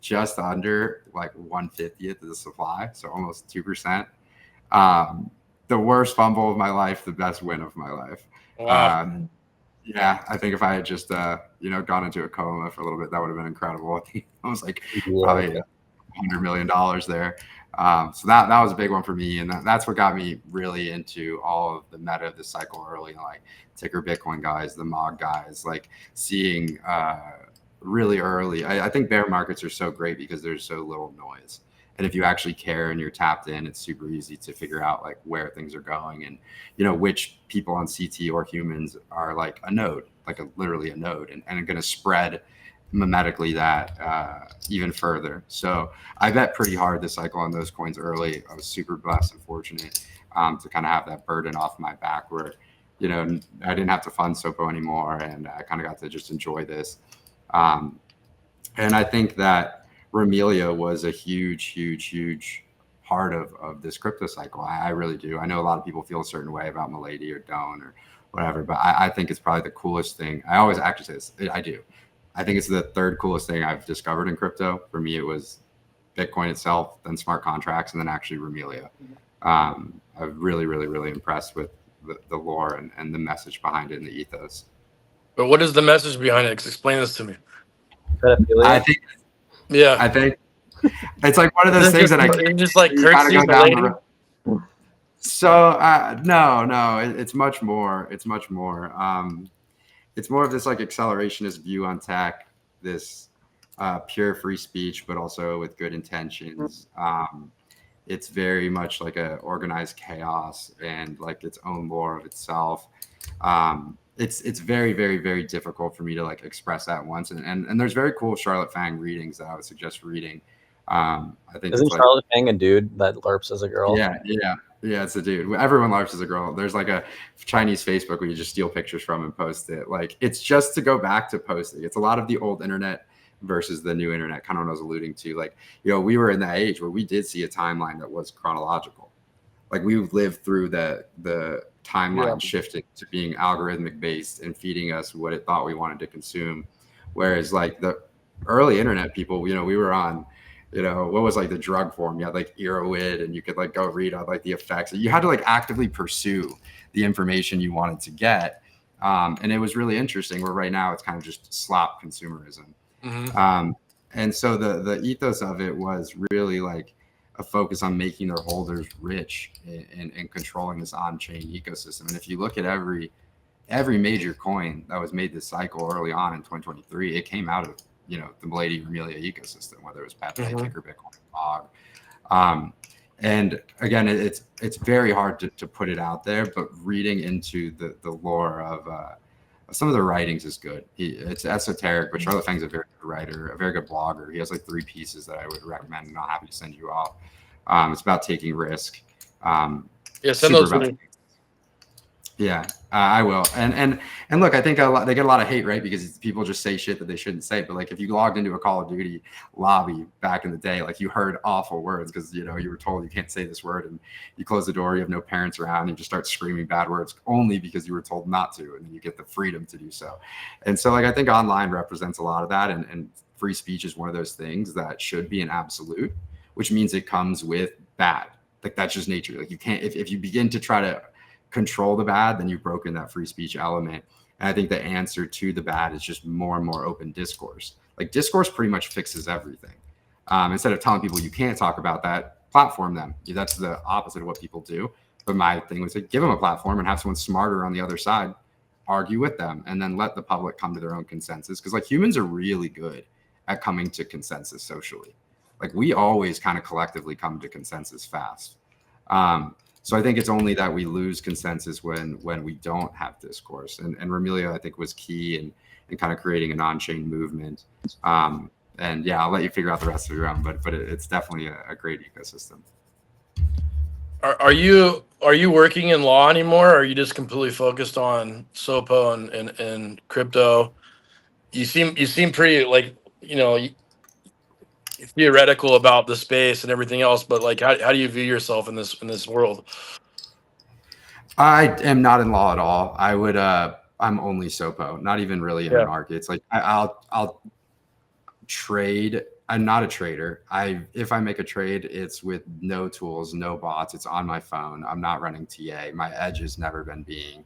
just under like 1/50th of the supply, so almost 2%. The worst fumble of my life, the best win of my life. Wow. Yeah, I think if I had just you know, gone into a coma for a little bit, that would have been incredible. I think I was like probably $100 million there. So that was a big one for me, and that's what got me really into all of the meta of the cycle early, like ticker Bitcoin guys, the MOG guys, like seeing really early. I think bear markets are so great because there's so little noise. And if you actually care and you're tapped in, it's super easy to figure out like where things are going and, you know, which people on CT or humans are like a node, like literally a node, and going to spread mimetically that even further. So I bet pretty hard this cycle on those coins early. I was super blessed and fortunate to kind of have that burden off my back where, you know, I didn't have to fund SOPO anymore, and I kind of got to just enjoy this. And I think that Remelia was a huge part of this crypto cycle. I really do. I know a lot of people feel a certain way about Milady or Doan or whatever, but I think it's probably the coolest thing. I always actually say this. I do. I think it's the third coolest thing I've discovered in crypto. For me, it was Bitcoin itself, then smart contracts, and then actually Remelia. I'm really impressed with the lore and the message behind it and the ethos. But what is the message behind it? Explain this to me. I think it's like one of those things that I can't just like kind of go down the road. So no, it's much more. It's much more. It's more of this like accelerationist view on tech, this pure free speech, but also with good intentions. It's very much like a organized chaos and like its own lore of itself. It's very difficult for me to like express that once. And there's very cool Charlotte Fang readings that I would suggest reading. I think isn't Charlotte Fang a dude that LARPs as a girl? Yeah, it's a dude. Everyone LARPs as a girl. There's like a Chinese Facebook where you just steal pictures from and post it. Like it's just to go back to posting. It's a lot of the old internet versus the new internet, kind of what I was alluding to. Like, you know, we were in that age where we did see a timeline that was chronological. Like we lived through the timeline shifting to being algorithmic based and feeding us what it thought we wanted to consume. Whereas like the early internet people, you know, we were on, you know, what was like the drug form? You had like Erowid, and you could like go read on like the effects. You had to like actively pursue the information you wanted to get. And it was really interesting where right now it's kind of just slop consumerism. And so the ethos of it was really like a focus on making their holders rich and controlling this on-chain ecosystem. And if you look at every major coin that was made this cycle early on in 2023, it came out of, you know, the Milady Remelia ecosystem, whether it was Pepe, Ticker Bitcoin, MOG. And again, it's very hard to put it out there, but reading into the lore of some of the writings is good. It's esoteric, but Charlotte Fang's a very good writer, a very good blogger. He has like 3 pieces that I would recommend, and I'm happy to send you off. It's about taking risk. Send those to me. Yeah, I will. And look, I think they get a lot of hate, right? Because people just say shit that they shouldn't say. But like if you logged into a Call of Duty lobby back in the day, like you heard awful words because, you know, you were told you can't say this word, and you close the door, you have no parents around, and you just start screaming bad words only because you were told not to, and then you get the freedom to do so. And so like I think online represents a lot of that, and free speech is one of those things that should be an absolute, which means it comes with bad. Like that's just nature. Like you can't, if you begin to try to control the bad, then you've broken that free speech element. And I think the answer to the bad is just more and more open discourse. Like discourse pretty much fixes everything. Instead of telling people you can't talk about that, platform them. That's the opposite of what people do. But my thing was to give them a platform and have someone smarter on the other side argue with them, and then let the public come to their own consensus. Because like humans are really good at coming to consensus socially. Like we always kind of collectively come to consensus fast. So I think it's only that we lose consensus when we don't have discourse. And Remilio, I think, was key in kind of creating an on-chain movement. And yeah, I'll let you figure out the rest of your own, but it's definitely a great ecosystem. Are you working in law anymore, or are you just completely focused on SOPO and crypto? You seem pretty like, you know, theoretical about the space and everything else, but like how do you view yourself in this world? I am not in law at all. I'm only SOPO, not even really in the markets. Like I'll trade. I'm not a trader. If I make a trade, it's with no tools, no bots. It's on my phone. I'm not running TA. My edge has never been being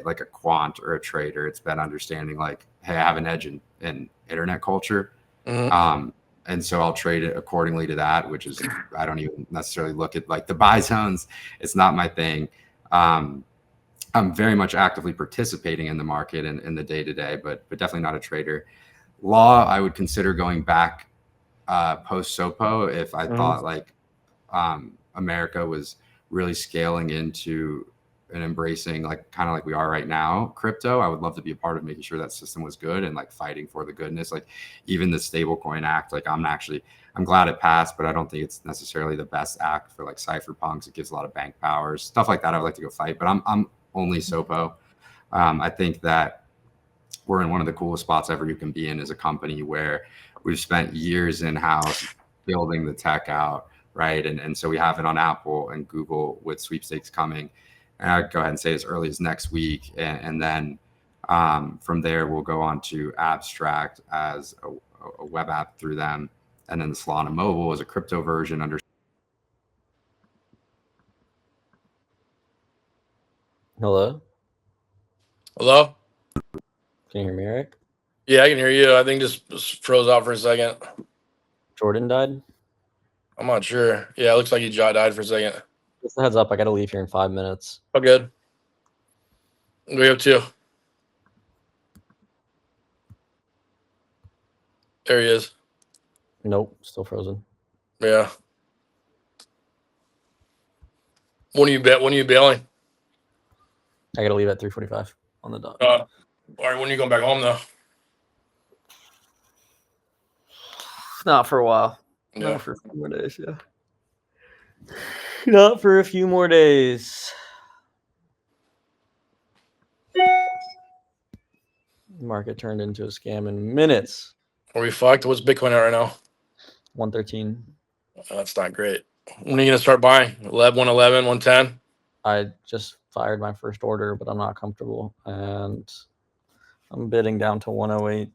like a quant or a trader. It's been understanding like, hey, I have an edge in internet culture. Mm-hmm. And so I'll trade it accordingly to that, which is, I don't even necessarily look at like the buy zones. It's not my thing. I'm very much actively participating in the market and in the day-to-day, but definitely not a trader. Law, I would consider going back post SOPO if I thought like America was really scaling into and embracing like kind of like we are right now crypto. I would love to be a part of making sure that system was good and like fighting for the goodness. Like even the Stablecoin Act, like I'm glad it passed, but I don't think it's necessarily the best act for like cypherpunks. It gives a lot of bank powers, stuff like that. I would like to go fight, but I'm only SOPO. I think that we're in one of the coolest spots ever you can be in as a company, where we've spent years in-house building the tech out, right? And so we have it on Apple and Google with sweepstakes coming. And I'd go ahead and say as early as next week. And then from there, we'll go on to Abstract as a web app through them. And then the Solana Mobile is a crypto version under. Hello? Hello? Can you hear me, Eric? Yeah, I can hear you. I think just froze out for a second. Jordan died? I'm not sure. Yeah, it looks like he died for a second. Just a heads up, I gotta leave here in 5 minutes. Oh, good. What are you up to? There he is. Nope, still frozen. Yeah. When are you bailing? I gotta leave at 3:45 on the dot. All right, when are you going back home though? Not for a while. Yeah. Not for a few more days, yeah. Not for a few more days. Market turned into a scam in minutes. Are we fucked? What's Bitcoin at right now? 113. That's not great. When are you gonna start buying? 111, 110? I just fired my first order, but I'm not comfortable, and I'm bidding down to 108.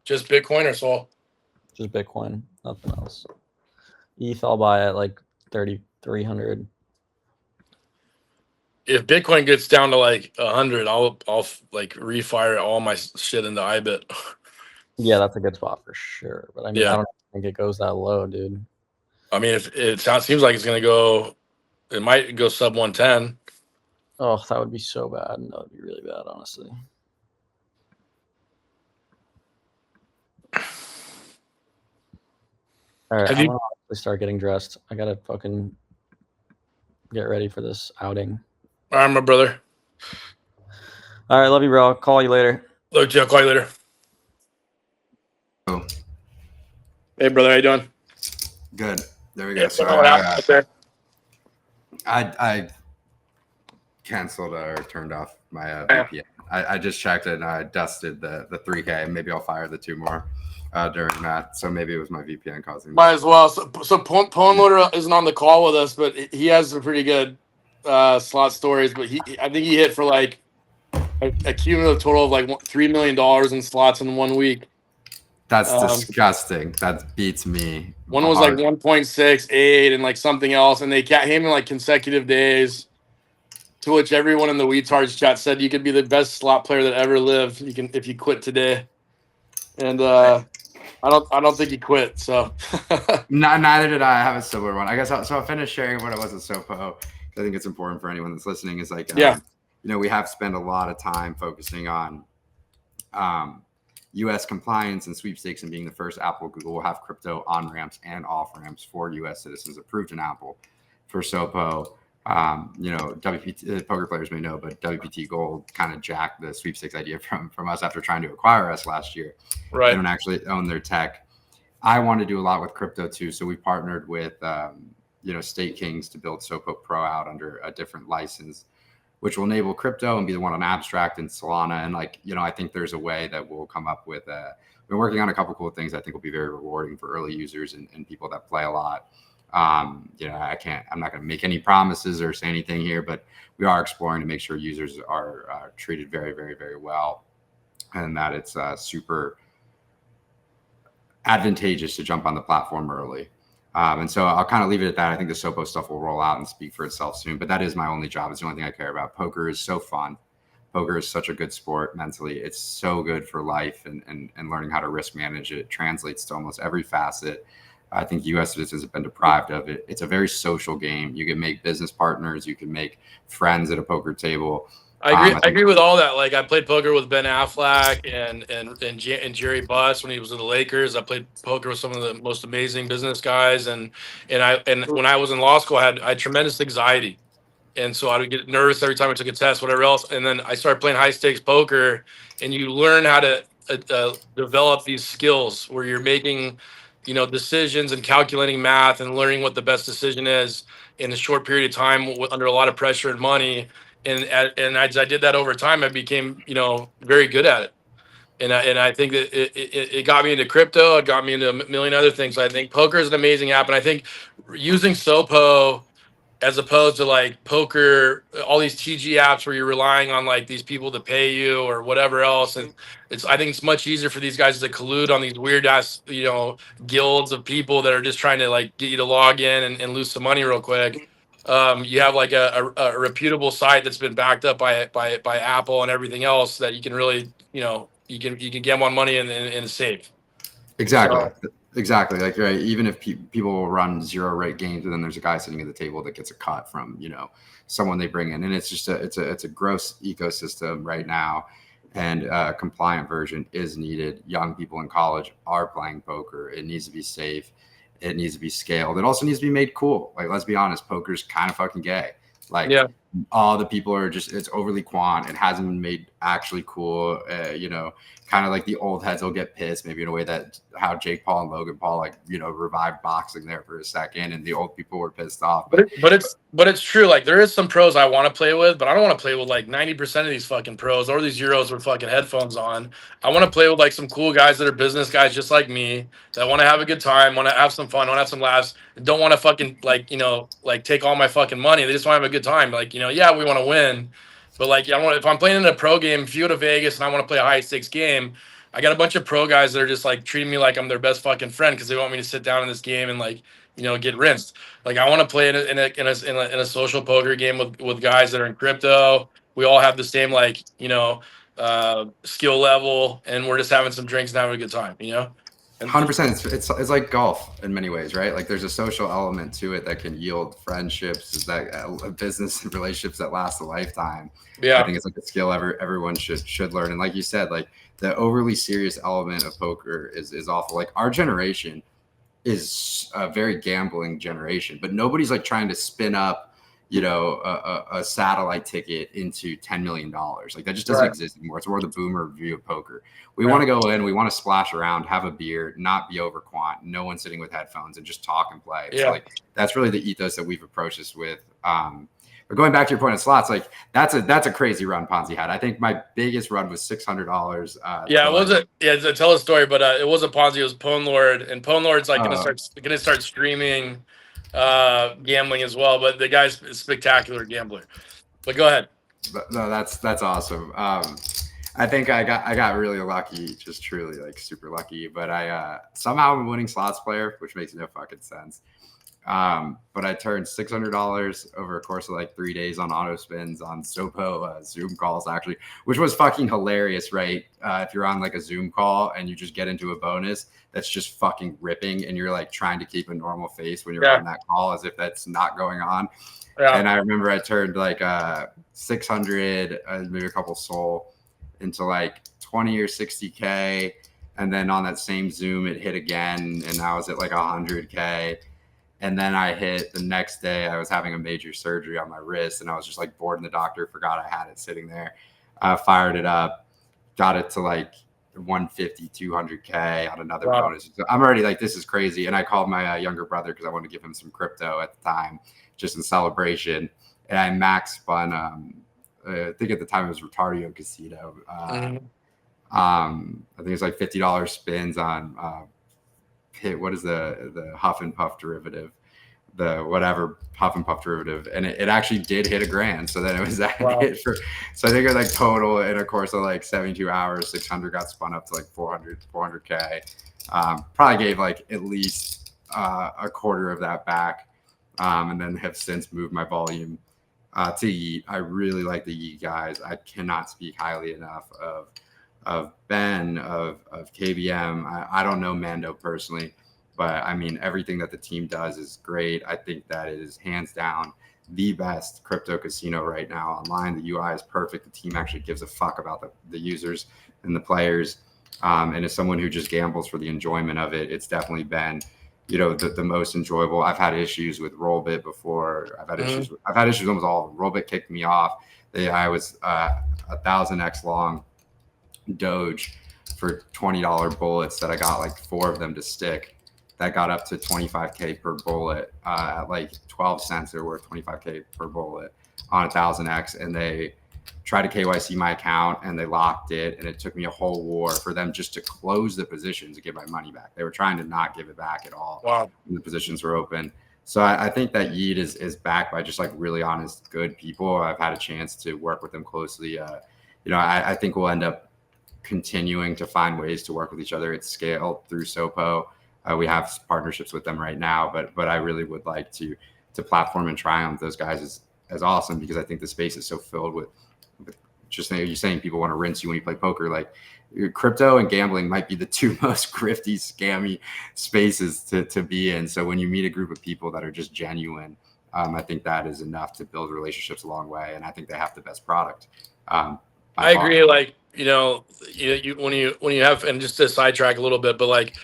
Just Bitcoin or Sol? Just Bitcoin, nothing else. ETH I'll buy at like 3,300. If Bitcoin gets down to like 100, I'll like refire all my shit into IBIT. Yeah, that's a good spot for sure. But I mean, Yeah. I don't think it goes that low, dude. I mean, if it seems like it's gonna go, it might go sub 110. Oh, that would be so bad. That would be really bad, honestly. All right, I'm gonna start getting dressed. I gotta fucking get ready for this outing. All right, my brother. All right, love you, bro. I'll call you later. Look, I'll call you later. Oh, Hey, brother, how you doing? good. There we go. Yeah, So I canceled or turned off my VPN. I just checked it and I dusted the 3K. Maybe I'll fire the 2 more during that. So maybe it was my VPN causing. Might as well. So Pwn Loader isn't on the call with us, but he has some pretty good slot stories. But I think he hit for like a cumulative total of like $3 million in slots in 1 week. That's disgusting. That beats me. One was like 1.68 and like something else, and they came in like consecutive days. To which everyone in the Weetards chat said you could be the best slot player that ever lived. You can if you quit today. And I don't think he quit. So Neither did I. Have a similar one. I guess I'll finish sharing what it was at SOPO. I think it's important for anyone that's listening. Is like, yeah, we have spent a lot of time focusing on U.S. compliance and sweepstakes, and being the first Apple, Google will have crypto on ramps and off ramps for U.S. citizens approved in Apple. For SOPO, WPT poker players may know, but WPT Gold kind of jacked the sweepstakes idea from us after trying to acquire us last year. right. They don't actually own their tech. I want to do a lot with crypto too, so we partnered with State Kings to build SOPO Pro out under a different license, which will enable crypto and be the one on Abstract and Solana. And I think there's a way that we'll come up with. We're working on a couple cool things I think will be very rewarding for early users and people that play a lot. I'm not going to make any promises or say anything here, but we are exploring to make sure users are treated very, very, very well, and that it's super advantageous to jump on the platform early. And so I'll kind of leave it at that. I think the SOPO stuff will roll out and speak for itself soon, but that is my only job. It's the only thing I care about. Poker is so fun. Poker is such a good sport mentally. It's so good for life and learning how to risk manage it. Translates to almost every facet. I think U.S. citizens have been deprived of it. It's a very social game. You can make business partners. You can make friends at a poker table. I agree with all that. Like, I played poker with Ben Affleck and Jerry Buss when he was in the Lakers. I played poker with some of the most amazing business guys, and when I was in law school, I had tremendous anxiety, and so I would get nervous every time I took a test, whatever else. And then I started playing high stakes poker, and you learn how to develop these skills where you're making, decisions and calculating math and learning what the best decision is in a short period of time under a lot of pressure and money. And as I did that over time, I became, very good at it. And I think that it got me into crypto. It got me into a million other things. I think poker is an amazing app. And I think using SOPO as opposed to like poker, all these TG apps where you're relying on like these people to pay you or whatever else. And I think it's much easier for these guys to collude on these weird ass, guilds of people that are just trying to like get you to log in and lose some money real quick. You have like a reputable site that's been backed up by Apple and everything else that you can really, you can gamble money and save. Exactly. So, Exactly. Like, right. Even if people will run zero rate games, and then there's a guy sitting at the table that gets a cut from, someone they bring in, and it's just it's a gross ecosystem right now. And a compliant version is needed. Young people in college are playing poker. It needs to be safe. It needs to be scaled. It also needs to be made cool. Like, let's be honest, poker's kind of fucking gay. Like, yeah. all the people are just, it's overly quant. It hasn't been made actually cool. Kind of like the old heads will get pissed, maybe in a way that how Jake Paul and Logan Paul, revived boxing there for a second, and the old people were pissed off. But it's true. Like, there is some pros I want to play with, but I don't want to play with like 90% of these fucking pros or these Euros with fucking headphones on. I want to play with like some cool guys that are business guys just like me, that want to have a good time, want to have some fun, want to have some laughs, and don't want to fucking take all my fucking money. They just want to have a good time. Like, yeah, we want to win. But like, if I'm playing in a pro game, if you go to Vegas and I want to play a high stakes game, I got a bunch of pro guys that are just like treating me like I'm their best fucking friend because they want me to sit down in this game and get rinsed. Like, I want to play in a social poker game with guys that are in crypto. We all have the same skill level, and we're just having some drinks and having a good time. 100%. It's like golf in many ways, right? Like, there's a social element to it that can yield friendships, that business relationships that last a lifetime. Yeah, I think it's like a skill everyone should learn. And like you said, like, the overly serious element of poker is awful. Like, our generation is a very gambling generation, but nobody's like trying to spin up a satellite ticket into $10 million. Like, that just doesn't exist anymore. It's more the boomer view of poker. We want to go in, we want to splash around, have a beer, not be over quant, no one sitting with headphones, and just talk and play. So like, that's really the ethos that we've approached this with. But going back to your point of slots, like, that's a crazy run Ponzi had. I think my biggest run was $600. Yeah, it wasn't. Yeah, to tell a story, but it wasn't Ponzi. It was Pwn Lord, and Pwn Lord's like gonna start streaming gambling as well. But the guy's a spectacular gambler. But go ahead. No, that's awesome. I think I got really lucky, just truly like super lucky. But I somehow I'm a winning slots player, which makes no fucking sense. But I turned $600 over a course of like 3 days on auto spins on SOPO Zoom calls, actually, which was fucking hilarious, right? If you're on like a Zoom call and you just get into a bonus that's just fucking ripping and you're like trying to keep a normal face when you're on that call as if that's not going on. Yeah. And I remember I turned like 600, maybe a couple soul into like 20 or 60K. And then on that same Zoom, it hit again. And I was at like 100K. And then I hit the next day, I was having a major surgery on my wrist and I was just like bored and the doctor forgot I had it sitting there. Fired it up, got it to like 150, 200K on another bonus. So I'm already like, this is crazy. And I called my younger brother because I wanted to give him some crypto at the time, just in celebration. And I max spun, I think at the time it was Retardio Casino. I think it's like $50 spins on what is the Huff and Puff derivative, the whatever Huff and Puff derivative, and it actually did hit $1,000. So then it was that hit for, so I think it was like total in a course of like 72 hours, 600 got spun up to like 400K. Probably gave like at least a quarter of that back, and then have since moved my volume to Yeet. I really like the Yeet guys. I cannot speak highly enough of Ben, of KBM. I don't know Mando personally, but I mean, everything that the team does is great. I think that it is hands down the best crypto casino right now online. The UI is perfect. The team actually gives a fuck about the users and the players. And as someone who just gambles for the enjoyment of it, it's definitely been, you know, the most enjoyable. I've had issues with Rollbit before. I've had issues with almost all of them. Rollbit kicked me off. I was 1,000x long Doge for $20 bullets that I got like 4 of them to stick. That got up to 25K per bullet at like 12 cents. They're worth 25K per bullet on 1,000x, and they tried to KYC my account and they locked it, and it took me a whole war for them just to close the position to get my money back. They were trying to not give it back at all. Wow. When the positions were open. So I think that Yeet is backed by just like really honest, good people. I've had a chance to work with them closely. You know, I think we'll end up continuing to find ways to work with each other at scale through SOPO. We have partnerships with them right now, but I really would like to platform and triumph those guys as awesome, because I think the space is so filled with just you're saying people want to rinse you when you play poker. Like, crypto and gambling might be the 2 most grifty, scammy spaces to be in. So when you meet a group of people that are just genuine, I think that is enough to build relationships a long way. And I think they have the best product. I agree. Like, you know, when you have, and just to sidetrack a little bit, but like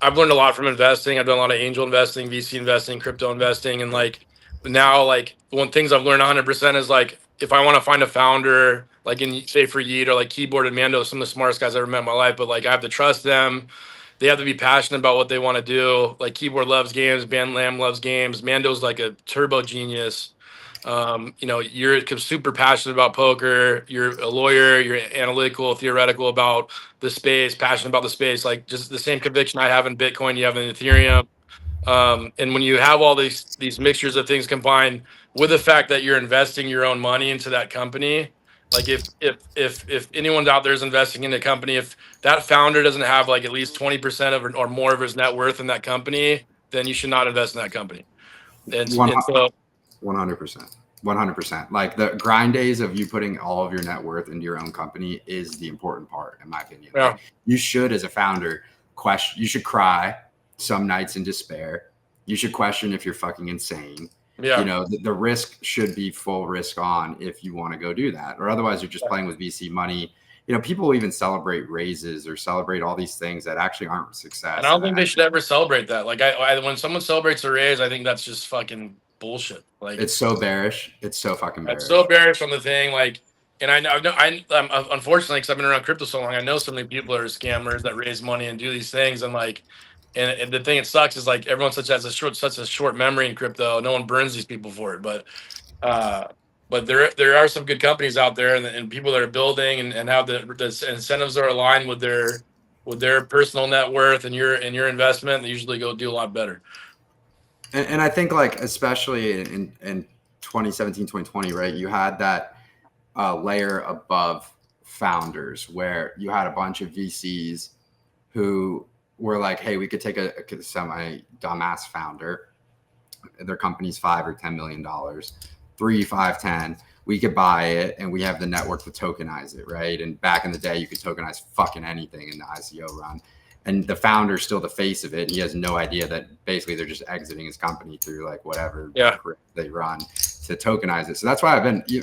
I've learned a lot from investing. I've done a lot of angel investing, VC investing, crypto investing. And like now, like one things I've learned 100% is like, if I want to find a founder, like in say for Yeet or like Keyboard and Mando, some of the smartest guys I've ever met in my life, but like I have to trust them. They have to be passionate about what they want to do. Like Keyboard loves games, Ben Lamb loves games. Mando's like a turbo genius. You know, you're super passionate about poker. You're a lawyer. You're analytical, theoretical about the space, passionate about the space. Like just the same conviction I have in Bitcoin, you have in Ethereum. And when you have all these mixtures of things combined with the fact that you're investing your own money into that company, like if anyone's out there is investing in a company, if that founder doesn't have like at least 20% of or more of his net worth in that company, then you should not invest in that company. And so 100%. 100%. Like the grind days of you putting all of your net worth into your own company is the important part, in my opinion. Yeah. Like, you should, as a founder, you should cry some nights in despair. You should question if you're fucking insane. Yeah. You know, the risk should be full risk on if you want to go do that, or otherwise you're just playing with VC money. You know, people even celebrate raises or celebrate all these things that actually aren't success. And I don't think they should ever celebrate that. Like I when someone celebrates a raise, I think that's just fucking bullshit. Like, it's so bearish. It's so fucking bearish. It's so bearish on the thing. Like, and I'm unfortunately, because I've been around crypto so long, I know so many people are scammers that raise money and do these things. And like, and the thing that sucks is like everyone such a short memory in crypto. No one burns these people for it. But there are some good companies out there and people that are building and how the incentives are aligned with their personal net worth and your investment. They usually go do a lot better. And I think, like, especially in 2017, 2020, right, you had that layer above founders where you had a bunch of VCs who were like, hey, we could take a semi dumbass founder, their company's $5 or $10 million, 3, 5, 10. We could buy it and we have the network to tokenize it, right? And back in the day, you could tokenize fucking anything in the ICO run. And the founder's still the face of it. And he has no idea that basically they're just exiting his company through like whatever they run to tokenize it. So that's why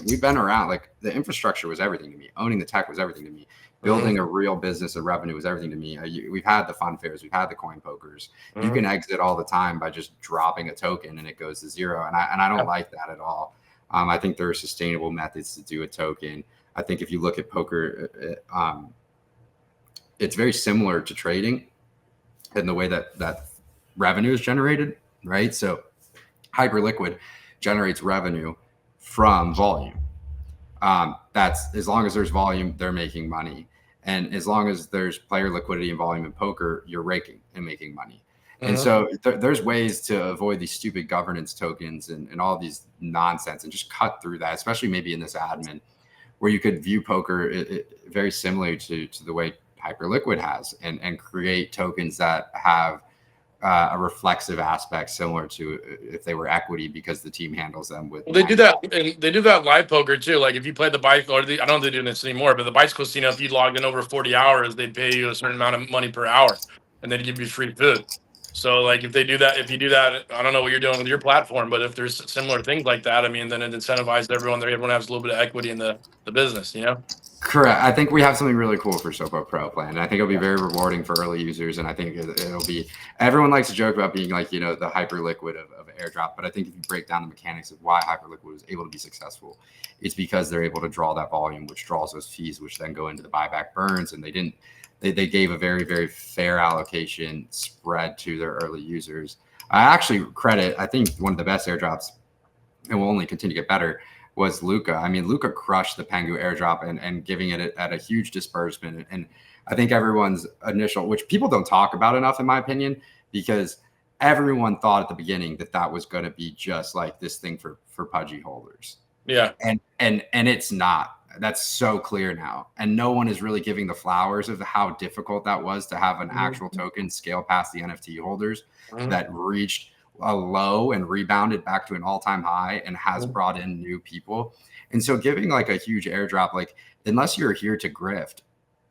we've been around. Like the infrastructure was everything to me. Owning the tech was everything to me. Building a real business of revenue was everything to me. We've had the fun fairs. We've had the coin pokers. You can exit all the time by just dropping a token and it goes to zero. And I don't like that at all. I think there are sustainable methods to do a token. I think if you look at poker, it's very similar to trading in the way that revenue is generated, right? So Hyperliquid generates revenue from volume. That's as long as there's volume, they're making money. And as long as there's player liquidity and volume in poker, you're raking and making money. And so there's ways to avoid these stupid governance tokens and all these nonsense and just cut through that, especially maybe in this admin where you could view poker very similarly to the way Hyperliquid has and create tokens that have a reflexive aspect similar to if they were equity because the team handles them with. Well, they do that, and they do that live poker too. Like if you play the bike, or I don't know if they're doing this anymore, but the bicycle casino, if you logged in over 40 hours, they'd pay you a certain amount of money per hour, and they'd give you free food. So like if you do that, I don't know what you're doing with your platform, but if there's similar things like that, I mean, then it incentivizes everyone. Everyone has a little bit of equity in the business, you know? Correct. I think we have something really cool for SOPO Pro plan. And I think it'll be very rewarding for early users. And I think it'll be, everyone likes to joke about being like, you know, the Hyperliquid of airdrop. But I think if you break down the mechanics of why Hyperliquid was able to be successful, it's because they're able to draw that volume, which draws those fees, which then go into the buyback burns. And they gave a very, very fair allocation spread to their early users. I actually I think one of the best airdrops, and will only continue to get better, was Luca. I mean, Luca crushed the Pengu airdrop and giving it at a huge disbursement. And I think everyone's initial, which people don't talk about enough, in my opinion, because everyone thought at the beginning that was going to be just like this thing for pudgy holders. Yeah. And it's not. That's so clear now. And no one is really giving the flowers of how difficult that was to have an actual token scale past the NFT holders that reached a low and rebounded back to an all-time high and has brought in new people. And so giving like a huge airdrop, like unless you're here to grift,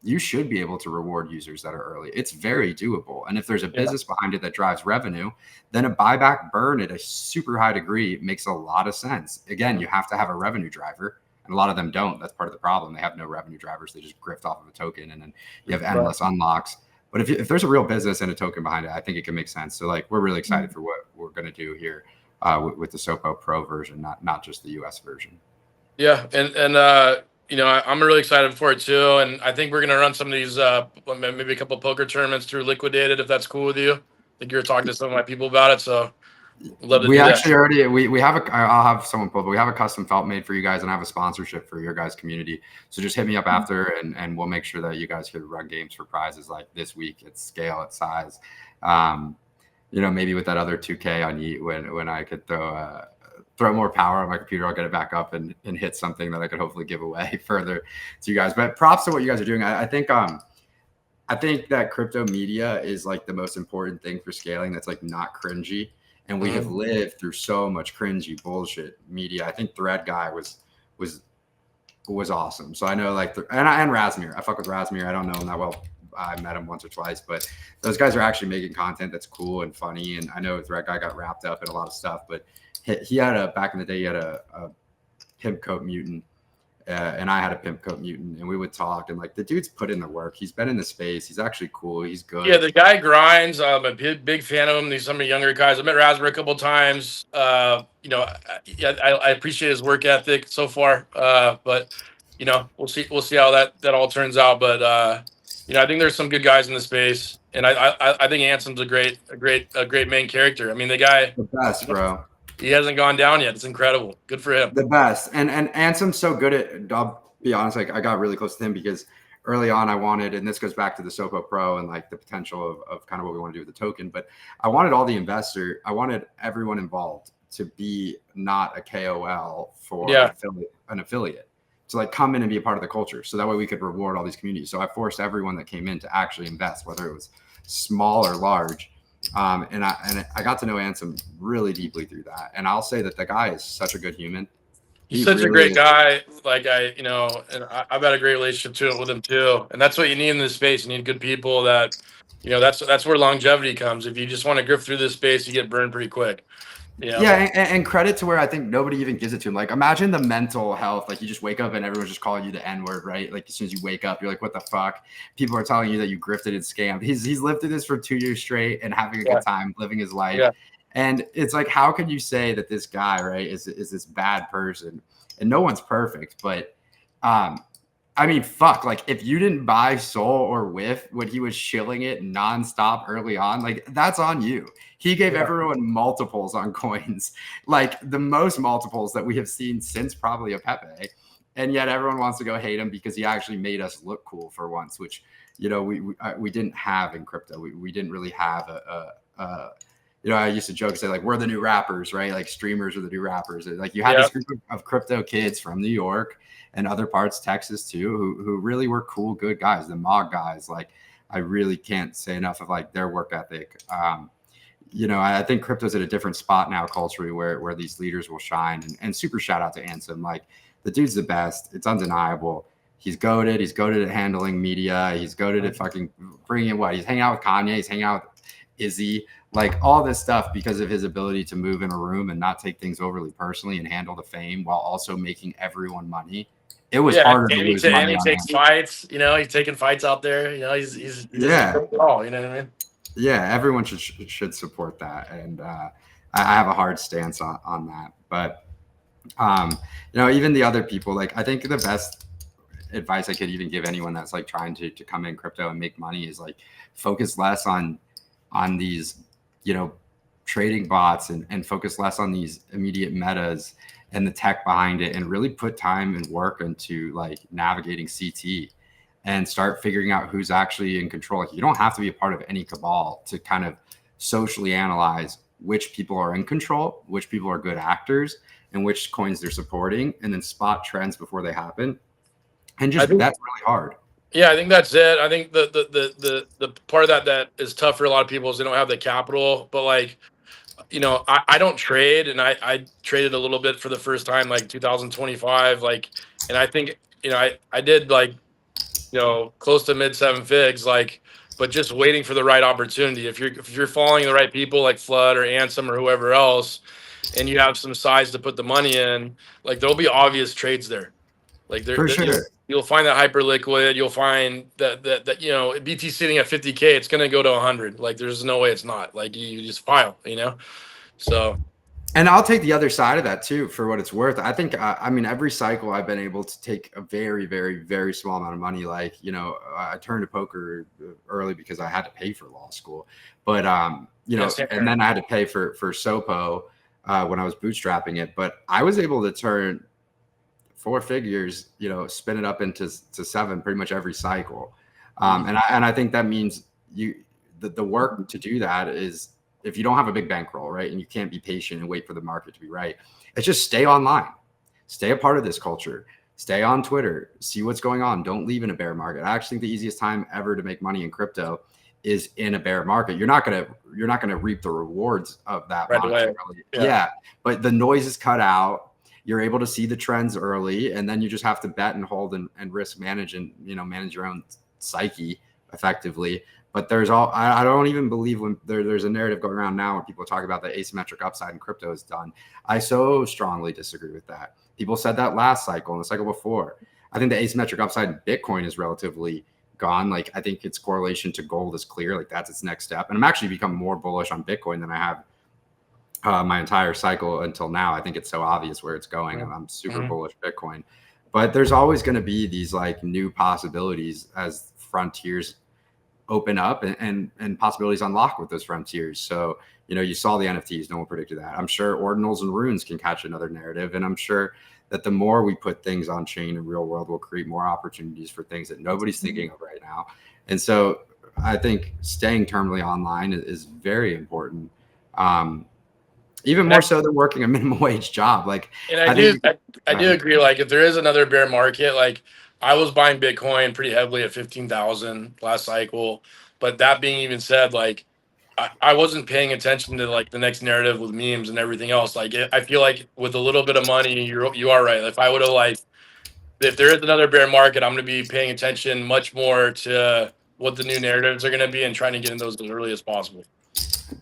you should be able to reward users that are early. It's very doable. And if there's a business behind it that drives revenue, then a buyback burn at a super high degree makes a lot of sense. Again, you have to have a revenue driver. And a lot of them don't. That's part of the problem. They have no revenue drivers. They just grift off of a token, and then you have endless unlocks. But if there's a real business and a token behind it, I think it can make sense. So like we're really excited for what we're going to do here with the SOPO Pro version, not just the US version. Yeah, and you know, I'm really excited for it too. And I think we're going to run some of these maybe a couple of poker tournaments through Liquidated, if that's cool with you. I think you were talking to some of my people about it, so love to do that. We have I'll have someone pull, but we have a custom felt made for you guys and I have a sponsorship for your guys community. So just hit me up after and we'll make sure that you guys can run games for prizes like this week at scale, at size. You know, maybe with that other 2K on Yeet when I could throw more power on my computer, I'll get it back up and hit something that I could hopefully give away further to you guys. But props to what you guys are doing. I think that crypto media is like the most important thing for scaling that's like not cringy. And we have lived through so much cringy bullshit media. I think Thread Guy was awesome. So I know like and Razmir. I fuck with Razmir. I don't know him that well. I met him once or twice, but those guys are actually making content that's cool and funny. And I know Thread Guy got wrapped up in a lot of stuff, but he had back in the day, he had a pimp coat mutant. And I had a pimp coat mutant, and we would talk, and like the dude's put in the work. He's been in the space. He's actually cool. He's good. Yeah, the guy grinds. I'm a big fan of him. These some of the younger guys. I met Raspberry a couple of times. You know, I appreciate his work ethic so far. But you know, we'll see how that all turns out. But you know, I think there's some good guys in the space, and I think Ansem's a great main character. I mean, the best, bro. He hasn't gone down yet. It's incredible. Good for him. The best. And Ansem's so good at, I'll be honest, like I got really close to him because early on I wanted, and this goes back to the SOPO Pro and like the potential of kind of what we want to do with the token, but I wanted I wanted everyone involved to be not a KOL for an affiliate. to like come in and be a part of the culture. So that way we could reward all these communities. So I forced everyone that came in to actually invest, whether it was small or large. And I got to know Ansem really deeply through that. And I'll say that the guy is such a good human. He's such a great guy. Like and I've had a great relationship too with him too. And that's what you need in this space. You need good people that, that's where longevity comes. If you just want to grip through this space, you get burned pretty quick. Yeah, and credit to where I think nobody even gives it to him. Like, imagine the mental health. Like, you just wake up and everyone's just calling you the N-word, right? Like, as soon as you wake up, you're like, what the fuck? People are telling you that you grifted and scammed. He's lived through this for 2 years straight and having a good time living his life. Yeah. And it's like, how can you say that this guy, right, is this bad person? And no one's perfect, but I mean, fuck, like if you didn't buy Soul or Whiff when he was shilling it nonstop early on, like that's on you. He gave everyone multiples on coins, like the most multiples that we have seen since probably a Pepe. And yet everyone wants to go hate him because he actually made us look cool for once, which, we didn't have in crypto. We didn't really have I used to joke and say like, we're the new rappers, right? Like streamers are the new rappers. Like you had this group of crypto kids from New York and other parts, Texas too, who really were cool, good guys. The Mog guys, like I really can't say enough of like their work ethic. I think crypto's at a different spot now culturally where these leaders will shine. And super shout out to Ansem. Like the dude's the best. It's undeniable. He's goated. He's goated at handling media. He's goated at fucking bringing in what? He's hanging out with Kanye. He's hanging out with Izzy. Like all this stuff because of his ability to move in a room and not take things overly personally and handle the fame while also making everyone money. It was harder to lose money. And he takes fights, he's taking fights out there. He's all, you know what I mean? Yeah, everyone should support that. And I have a hard stance on that. But, even the other people, like I think the best advice I could even give anyone that's like trying to come in crypto and make money is like focus less on these, trading bots and focus less on these immediate metas and the tech behind it and really put time and work into like navigating CT and start figuring out who's actually in control. Like, you don't have to be a part of any cabal to kind of socially analyze which people are in control, which people are good actors, and which coins they're supporting, and then spot trends before they happen. And that's really hard. Yeah, I think that's it. I think the part of that is tough for a lot of people is they don't have the capital. But like, I don't trade, and I traded a little bit for the first time like 2025. Like, and I think I did like close to mid 7 figs, like, but just waiting for the right opportunity. If you're following the right people like Flood or Ansem or whoever else, and you have some size to put the money in, like there'll be obvious trades there. Like for sure. You'll find that hyper liquid. You'll find that BT sitting at 50K, it's gonna go to 100. Like there's no way it's not. Like you just file, So. And I'll take the other side of that too, for what it's worth. I think, every cycle I've been able to take a very, very, very small amount of money. Like, I turned to poker early because I had to pay for law school, but, and then I had to pay for SOPO when I was bootstrapping it. But I was able to turn 4 figures, spin it up into 7 pretty much every cycle. And I think that means the work to do that is, if you don't have a big bankroll, right, and you can't be patient and wait for the market to be right, it's just stay online, stay a part of this culture, stay on Twitter, see what's going on. Don't leave in a bear market. I actually think the easiest time ever to make money in crypto is in a bear market. You're not gonna reap the rewards of that right away. Yeah, but the noise is cut out. You're able to see the trends early, and then you just have to bet and hold and risk manage and manage your own psyche effectively. But I don't even believe when there's a narrative going around now when people talk about the asymmetric upside in crypto is done. I so strongly disagree with that. People said that last cycle and the cycle before. I think the asymmetric upside in Bitcoin is relatively gone. Like I think its correlation to gold is clear. Like that's its next step. And I'm actually become more bullish on Bitcoin than I have my entire cycle until now. I think it's so obvious where it's going. I'm super bullish Bitcoin. But there's always going to be these like new possibilities as frontiers open up and possibilities unlock with those frontiers. So, you saw the NFTs, no one predicted that. I'm sure ordinals and runes can catch another narrative. And I'm sure that the more we put things on chain in real world, we'll create more opportunities for things that nobody's thinking of right now. And so I think staying terminally online is very important. even more so than working a minimum wage job. Like, and I do agree. Like, if there is another bear market, like I was buying Bitcoin pretty heavily at 15,000 last cycle. But that being even said, like I wasn't paying attention to like the next narrative with memes and everything else. Like I feel like with a little bit of money, you are right. If I would have like, if there is another bear market, I'm going to be paying attention much more to what the new narratives are going to be and trying to get in those as early as possible.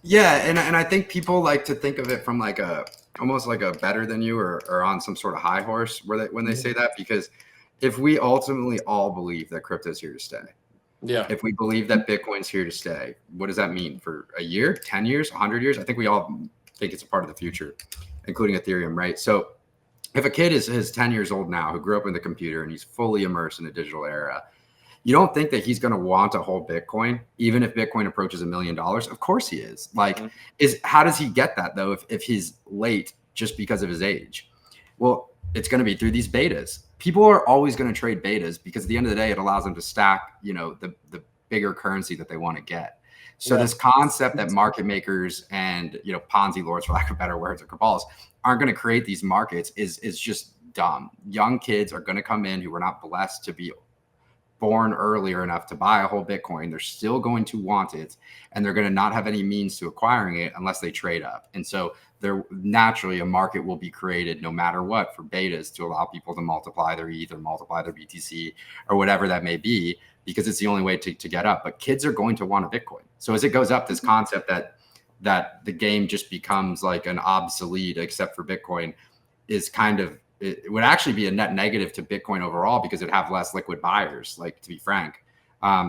Yeah, and I think people like to think of it from like a almost like a better than you or on some sort of high horse when they say that, because if we ultimately all believe that crypto is here to stay, yeah, if we believe that Bitcoin's here to stay, what does that mean for a year, 10 years, 100 years? I think we all think it's a part of the future, including Ethereum, right? So if a kid is 10 years old now who grew up in the computer and he's fully immersed in a digital era, you don't think that he's going to want to hold Bitcoin, even if Bitcoin approaches $1 million? Of course he is. Like, how does he get that though if he's late just because of his age? Well, it's going to be through these betas. People are always going to trade betas because at the end of the day, it allows them to stack, the bigger currency that they want to get. So this concept that market makers and, Ponzi lords, for lack of better words, or cabals aren't going to create these markets is just dumb. Young kids are going to come in who were not blessed to be born earlier enough to buy a whole Bitcoin. They're still going to want it, and they're going to not have any means to acquiring it unless they trade up. And so there naturally a market will be created no matter what for betas to allow people to multiply their ETH or multiply their BTC or whatever that may be, because it's the only way to get up. But kids are going to want a Bitcoin. So as it goes up, this concept that the game just becomes like an obsolete except for Bitcoin is kind of, it would actually be a net negative to Bitcoin overall because it'd have less liquid buyers, like, to be frank.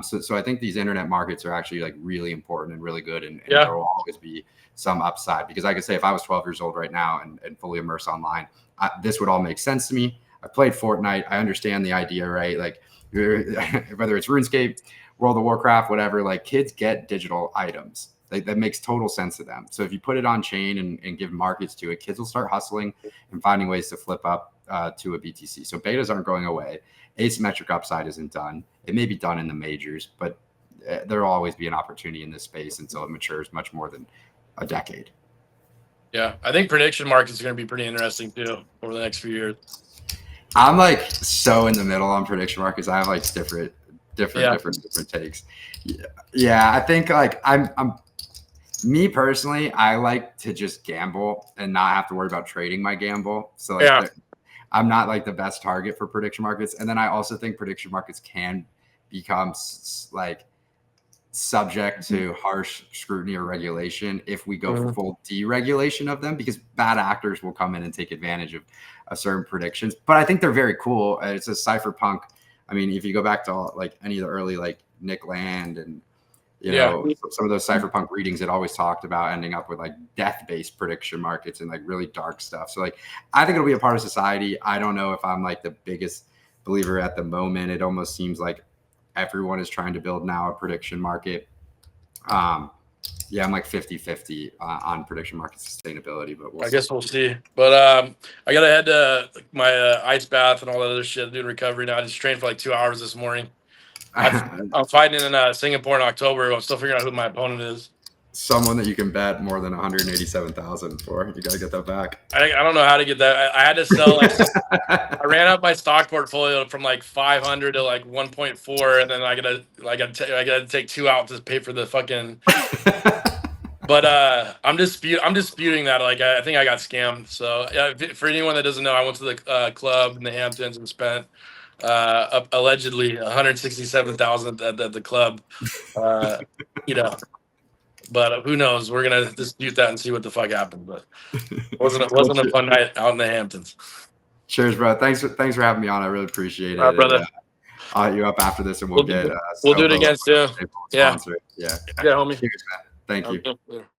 So I think these internet markets are actually like really important and really good. And there will always be some upside, because I could say if I was 12 years old right now and fully immersed online, this would all make sense to me. I played Fortnite. I understand the idea, right? Like whether it's RuneScape, World of Warcraft, whatever, like kids get digital items. That makes total sense to them. So if you put it on chain and give markets to it, kids will start hustling and finding ways to flip up to a BTC. So betas aren't going away. Asymmetric upside isn't done. It may be done in the majors, but there will always be an opportunity in this space until it matures much more than a decade. Yeah, I think prediction markets are going to be pretty interesting too over the next few years. I'm like so in the middle on prediction markets. I have like different takes. Yeah, I think like I'm me personally, I like to just gamble and not have to worry about trading my gamble. So like I'm not like the best target for prediction markets. And then I also think prediction markets can become like subject to harsh scrutiny or regulation if we go full deregulation of them, because bad actors will come in and take advantage of certain predictions. But I think they're very cool. It's a cypherpunk. I mean, if you go back to like any of the early like Nick Land and some of those cypherpunk readings, it always talked about ending up with like death-based prediction markets and like really dark stuff. So like I think it'll be a part of society. I don't know if I'm like the biggest believer at the moment. It almost seems like everyone is trying to build now a prediction market. I'm like 50-50 on prediction market sustainability, but I guess we'll see. But I gotta head to my ice bath and all that other shit. Doing recovery now. I just trained for like 2 hours this morning. I'm fighting in Singapore in October. I'm still figuring out who my opponent is. Someone that you can bet more than 187,000 for. You got to get that back. I don't know how to get that. I had to sell like I ran up my stock portfolio from like 500 to like 1.4, and then I gotta take 2 out to pay for the fucking. But I'm disputing that. Like I think I got scammed. So for anyone that doesn't know, I went to the club in the Hamptons and spent allegedly 167,000 at the club. But who knows? We're gonna dispute that and see what the fuck happened. But it wasn't a fun night out in the Hamptons. Cheers, bro. Thanks for having me on. I really appreciate it. All right, brother. And, I'll hit you up after this, and we'll do it again soon. Yeah, homie. Cheers, man. Thank you. Later.